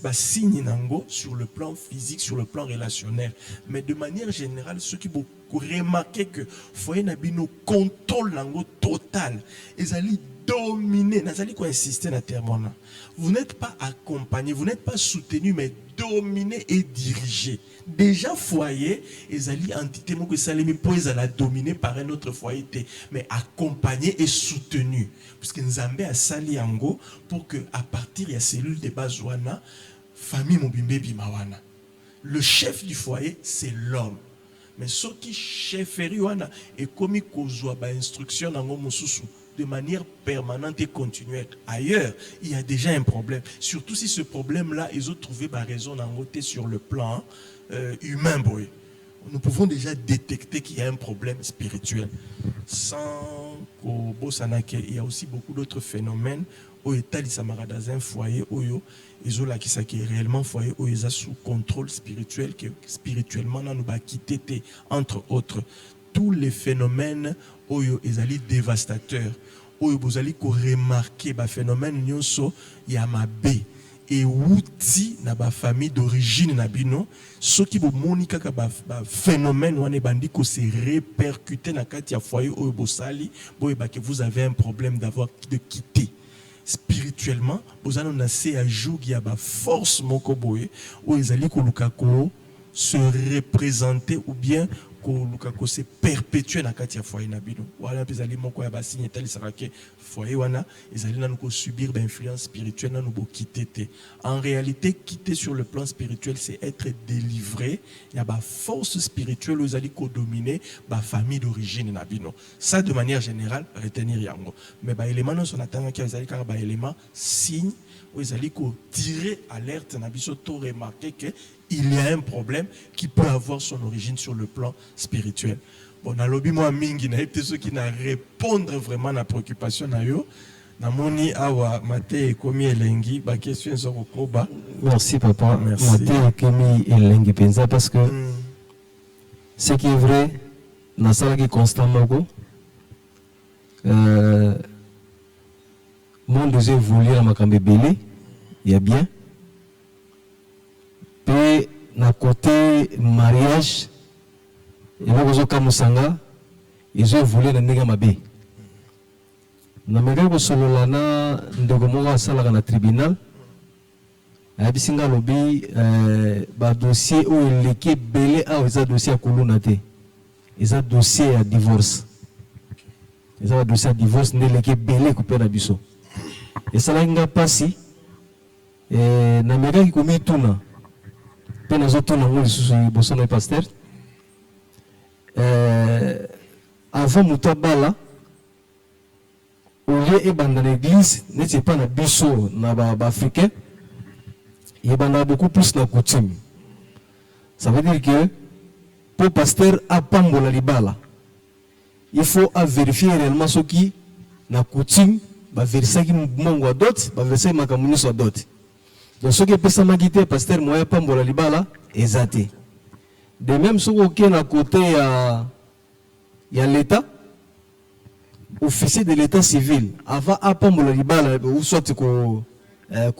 ba signe nango sur le plan physique, sur le plan relationnel. Mais de manière générale, ceux qui beaucoup remarqué que foyer nabino contrôle nango total. Ils allaient dominer, nazali ko insister na terme. Vous n'êtes pas accompagné, vous n'êtes pas soutenu, mais dominé et dirigé. Déjà foyer, ils allaient entité moko salemi po ils allaient dominer par un autre foyer, mais accompagné et soutenu. Puisque Nzambe a sali yango pour que à partir de cellule de base wana, famille mobimbe bimawana. Le chef du foyer, c'est l'homme. Mais ce qui chefferie wana et comme kozwa ba instruction nango mususu de manière permanente et continuelle. Ailleurs, il y a déjà un problème. Surtout si ce problème-là, ils ont trouvé ma raison d'engoter sur le plan humain. Boy. Nous pouvons déjà détecter qu'il y a un problème spirituel. Sans il y a aussi beaucoup d'autres phénomènes. Où état dans un foyer où ils ont là qui est réellement foyer où ils ont sous contrôle spirituel que spirituellement nous va quitter entre autres tous les phénomènes où ils allaient dévastateurs où vous allez remarquer ba phénomène nyonso ya mabe et outi na ba famille d'origine na bino ce qui vous monika ka ba phénomène wane bandi ko se répercuter na kati ya foyer où bosali boy ba que vous avez un problème d'avoir de quitter spirituellement vous allez nacer à jour il y a ba force moko boy où ils allaient ko lukako se représenter ou bien ko se perpétuer na kati ya foyer na bino wala bezali moko ya basigne tali sarake foyer wana ezali nanu ko subir ba influence spirituelle nanu bo quitter. En réalité quitter sur le plan spirituel c'est être délivré ya ba force spirituelle ezali ko dominer ba famille d'origine na bino. Ça de manière générale retenir yango mais ba élément non son atanga ki ezali ka ba élément signe où ezali ko tirer alerte na biso to remarquer que il y a un problème qui peut avoir son origine sur le plan spirituel. Bon, na lobi moi mingi na epte ceux qui na répondre vraiment à la préoccupation na yo. Na moni awa mate komi elengi ba question zo koba. Merci papa. Merci. Mate komi elengi penza parce que ce qui est vrai na sala qui constamment ko monde nous évolue na makambe belé, il y a bien. Na côté mariage et là vous musanga ils ont volé na ndenge mabe. Na mega ko solola na ndeko moko asalaka na tribunal. Abisinga lobi ba dossier o eleki belé a eza dossier ya koluna te. Eza dossier ya divorce. Eza dossier ya divorce nde eleki belé ko na biso. Esalaki nga pasi na mega ki komi tuna. Pe nazo tuna ngo lisusu liboso na pasteur. Avant mutabala au lieu et dans l'église n'était pas na biso na ba africain il y a beaucoup plus na coutume. Ça veut dire que pour pasteur a pambola libala il faut vérifier réellement ce qui na coutume ba vérifier qui mongo d'autres ba vérifier makamuni so d'autres. Donc ce qui peut ça magité pasteur moya pambola libala exacté. De même ce qui est à côté il y a l'État, officier de l'État civil, avant apambola libala ou soit qu'on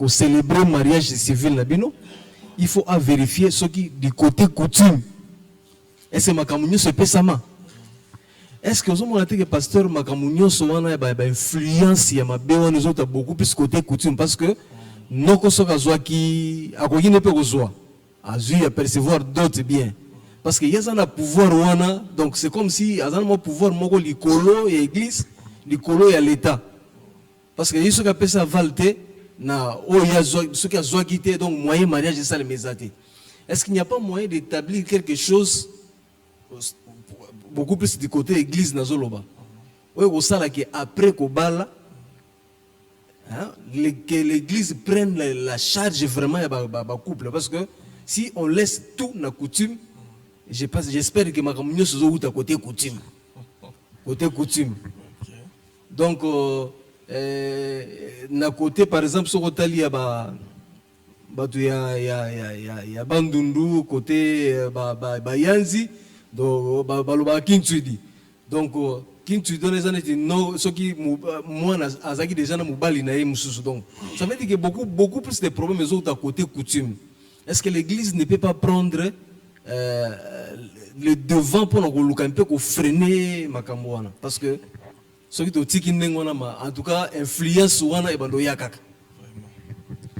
célébrer le mariage civil, il faut vérifier ce qui du côté coutume. Est-ce que Makamounio se peut ça? Est-ce que vous avez dit que le pasteur Makamounio a influence il nous autres beaucoup plus côté coutume parce que nous avons qui a ne peut pas percevoir d'autres biens. Parce qu'il y a un pouvoir, donc c'est comme si il y a un pouvoir, l'icolo et l'église, l'icolo et l'État. Parce que il y a ce qui appelle ça valté, ce qui a zoagité, donc moyen mariage, c'est ça le mésaté. Est-ce qu'il n'y a pas moyen d'établir quelque chose beaucoup plus du côté église Nazoloba? Oui, au ça là qui après Kobala, que l'église prenne la charge vraiment du couple. Parce que si on laisse tout dans la coutume, j'espère que ma communion se joue à côté coutume. Côté coutume. Donc, na côté, par exemple, sur le il y a Bandundu, côté Bayanzi, donc Kintuidi. Donc, Kintuidi, ce qui, moi, Azaki déjà na Moubali na Moussous. Donc, ça veut dire que beaucoup plus de problèmes sont à côté coutume. Est-ce que l'église ne peut pas prendre le devant pour nous freiner Makamouana? Parce que ce qui est en tout cas influence wana ebando yakaka.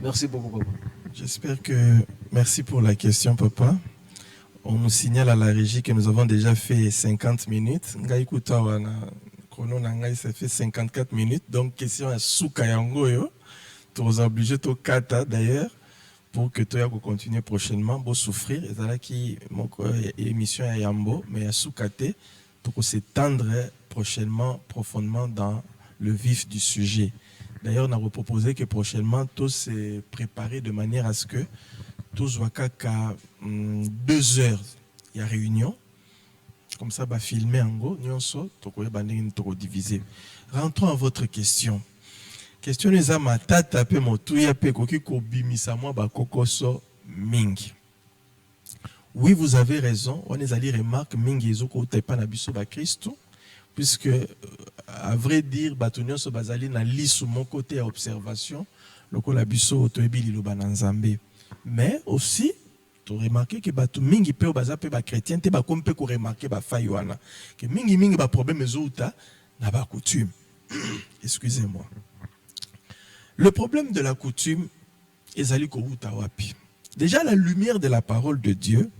Merci beaucoup papa. J'espère que merci pour la question papa. On nous signale à la régie que nous avons déjà fait 50 minutes. Ngaikuta wana chrono ngai ça fait 54 minutes donc question à Souka Yangoyo. Tu es obligé de kata d'ailleurs pour que tu aies continuer prochainement pour souffrir et là qui mon émission à Yambo mais à Soukate pour s'étendre prochainement profondément dans le vif du sujet. D'ailleurs on a proposé que prochainement tous se préparer de manière à ce que tous voient qu'à 2 heures il y a réunion comme ça va filmer en go nyonso to diviser. Rentrons à votre question. Question les ama tata pe motuya pe koki ko bimisa moi ba kokoso mingi. Oui, vous avez raison. On est allé remarque mingi ezoko tepa na biso ba Christo puisque à vrai dire batonyo so bazali na lisu mon côté à observation loko la biso toyebi liloba na Nzambe. Mais aussi tu remarquer que batu mingi pe baza pe ba chrétien te ba kompe ko remarquer ba fayi wana que mingi ba problème ezouta na ba coutume. Excusez-moi. Le problème de la coutume est Zaliko Utawapi. Déjà, la lumière de la parole de Dieu,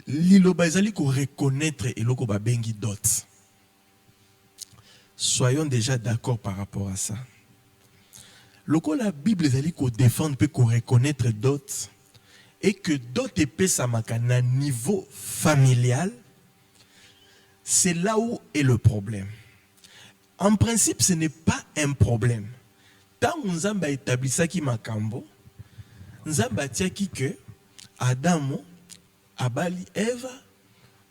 Liloba Zaliko reconnaître et Loko Babengi dot. Soyons déjà d'accord par rapport à ça. Loko la Bible Zaliko défendre peut qu'on reconnaître dot et que dot épée samakana niveau familial, c'est là où est le problème. En principe, ce n'est pas un problème. Tant Nzamba établit ça qui makambo, Nzamba tia ki que Adamo abali Eva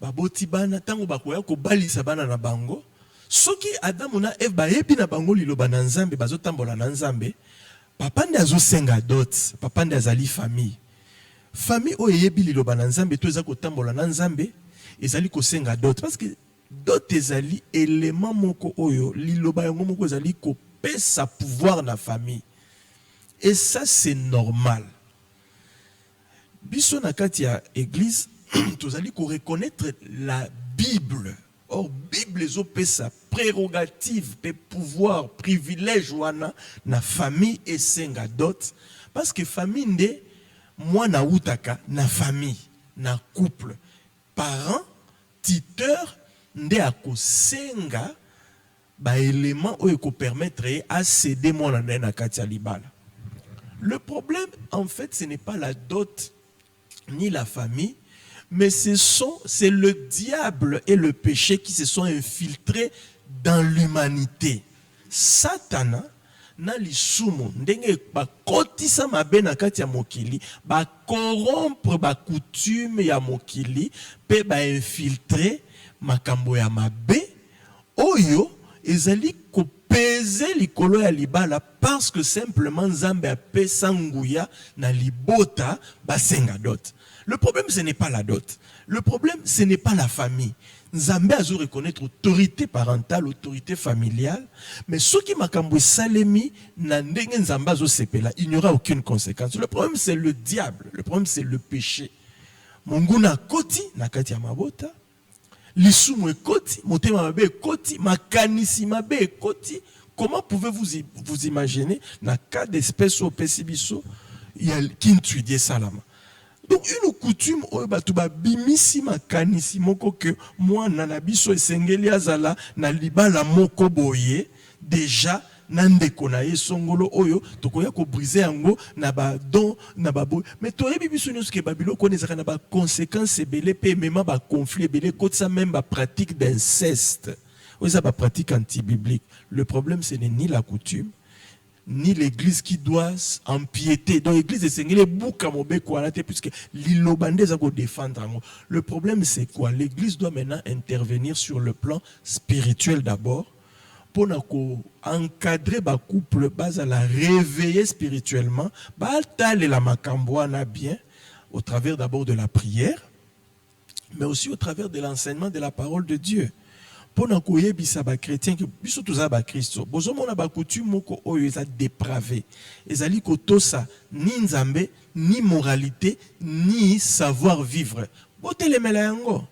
baboti bana tango bakoya ko bali sabana na bango. Soki Adamo na Eva yebi na bango liloba na Nzambe bazotambola na Nzambe, papa nde azosenga dot, papa nde azali famille. Famille oyo yebi liloba na Nzambe to eza ko tambola na Nzambe, ezali ko senga dot parce que d'autres ezali élément moko oyo liloba yango moko ezali ko pesa pouvoir na famille et ça c'est normal. Biso na kati ya église tozali ko reconnaître la Bible. Or, Bible est sa prérogative, pouvoir, privilège wana na famille et senga dot. Parce que famille nde, moi na utaka, na famille, na couple, parents, tuteur, nde ako senga, ba élément ou eko permettre à céder mon ane na katia libala. Le problème, en fait, ce n'est pas la dot ni la famille, mais c'est le diable et le péché qui se sont infiltrés dans l'humanité. Satana na lisumu ndenge ba kotisa mabe na kati ya mokili, ba corrompre ba coutume ya mokili, pe ba infiltrer makambo ya mabe oyo ezali ko peser likolo ya libala parce que simplement Nzambe a pesa nguya na libota ba senga dot. Le problème, ce n'est pas la dot. Le problème, ce n'est pas la famille. Nzambe a reconnaître autorité parentale, autorité familiale, mais ceux qui makambo salemi na ndenge Nzambe azo sepela, il n'y aura aucune conséquence. Le problème, c'est le diable. Le problème, c'est le péché. Monguna koti na kati ya mabota, lisumu ekoti, motema mabe ekoti, makanisi mabe ekoti. Comment pouvez-vous vous imaginer na cas d'espèce au pesibiso, il y a qui salama. Donc une coutume oyo batu ba bimisi makanisi moko que moi na biso esengeli azala na libala moko boye déjà na ndeko na ye songolo oyo tokoya ko briser yango na ba don na ba boye mais toyebi biso nyonso ke babilo konezaka na ba conséquences ebele pe même ba conflit ebele kotsa même ba pratique d'inceste oyo ba pratique anti-biblique. Le problème ce n'est ni la coutume ni l'église qui doit empiéter. Donc l'église est sengele bouka mobeko alate puisque l'ilobande za ko défendre. Le problème c'est quoi? L'église doit maintenant intervenir sur le plan spirituel d'abord pour encadrer ba couple base à la réveiller spirituellement, ba tale la makambo na bien au travers d'abord de la prière mais aussi au travers de l'enseignement de la parole de Dieu. Pour nous koyebisa ba chrétien que biso toza ba Kristo bozomona ba coutume moko oyo eza dépravé ezali kotosa ni nzambe ni moralité ni savoir vivre botelemela yango.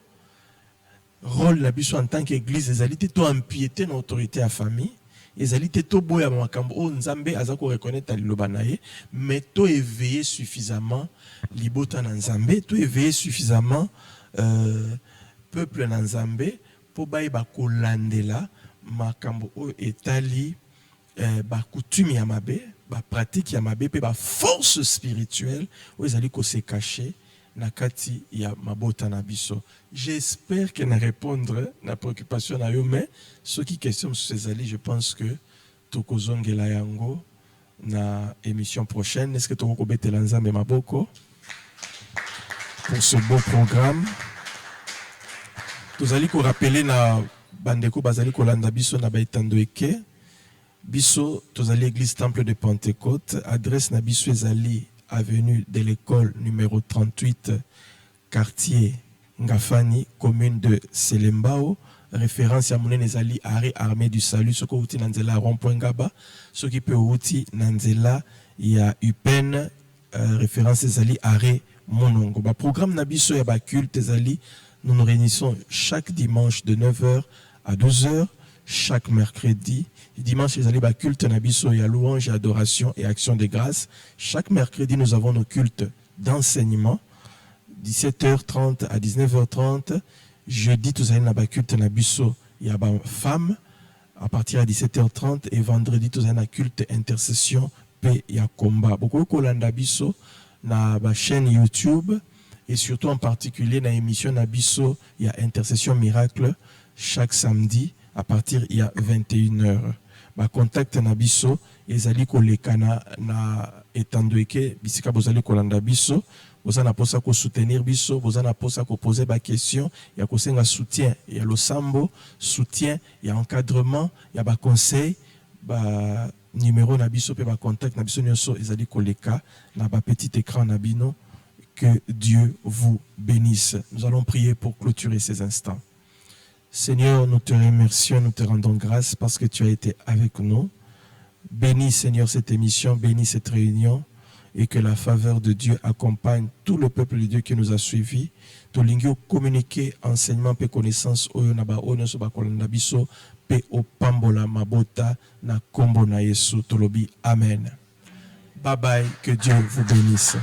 Rôle na biso en tant qu'église ezali te to empiéter na autorité à famille ezali te to boya makambo o nzambe azako reconnaître liloba na ye mais to éveiller suffisamment libota na nzambe to éveiller suffisamment peuple na nzambe pour ba kolandela makambo o etali ba coutume ya mabe ba pratique ya mabe pe ba force spirituelle o ezali ko se cacher na kati ya mabota na biso. J'espère que na répondre na préoccupation na yo mais ceux qui questionne sur ces alliés je pense que tokozongela yango na émission prochaine. Est-ce que toko betela nzambe maboko pour ce beau programme? Tozali ko rappeler na bandeko bazali ko landa biso na baitando eke biso tozali église temple de Pentecôte, adresse na biso ezali avenue de l'école numéro 38 quartier Ngafani commune de Selembao, référence à monene ezali arrêt armée du salut soko uti nanzela rond-point Ngaba soki pe uti nanzela ya UPEN référence ezali arrêt Monongo. Ba programme na biso ya ba culte ezali nous nous réunissons chaque dimanche de 9h à 12h, chaque mercredi. Dimanche, les allées culte nabiso, il y a louange, adoration et action de grâce. Chaque mercredi, nous avons nos cultes d'enseignement, 17h30 à 19h30. Jeudi, tous allez na culte nabiso, il y a femmes à partir de 17h30 et vendredi, tous allez na culte intercession, paix et combat. Beaucoup de nabiso na ba chaîne YouTube. Et surtout en particulier dans l'émission Nabiso, il y a Intercession Miracle chaque samedi à partir il y a 21h. Ba contact Nabiso, ezali ko lekana na etandoeke bisika bozali ko landa biso, bozana posa ko soutenir biso, bozana posa ko poser ba question, il y a ko senga soutien, il y a losambo, soutien, il y a encadrement, il y a ba conseil, ba numéro Nabiso pe ba contact Nabiso nyonso ezali ko leka na ba petit écran nabino. Que Dieu vous bénisse. Nous allons prier pour clôturer ces instants. Seigneur, nous te remercions, nous te rendons grâce parce que tu as été avec nous. Bénis, Seigneur, cette émission, bénis cette réunion et que la faveur de Dieu accompagne tout le peuple de Dieu qui nous a suivis. Tolingio communiquer enseignement et connaissance oyo na ba ono so ba kolanda biso pe o pambola mabota na kombo na Yesu tolobi amen. Bye bye, que Dieu vous bénisse.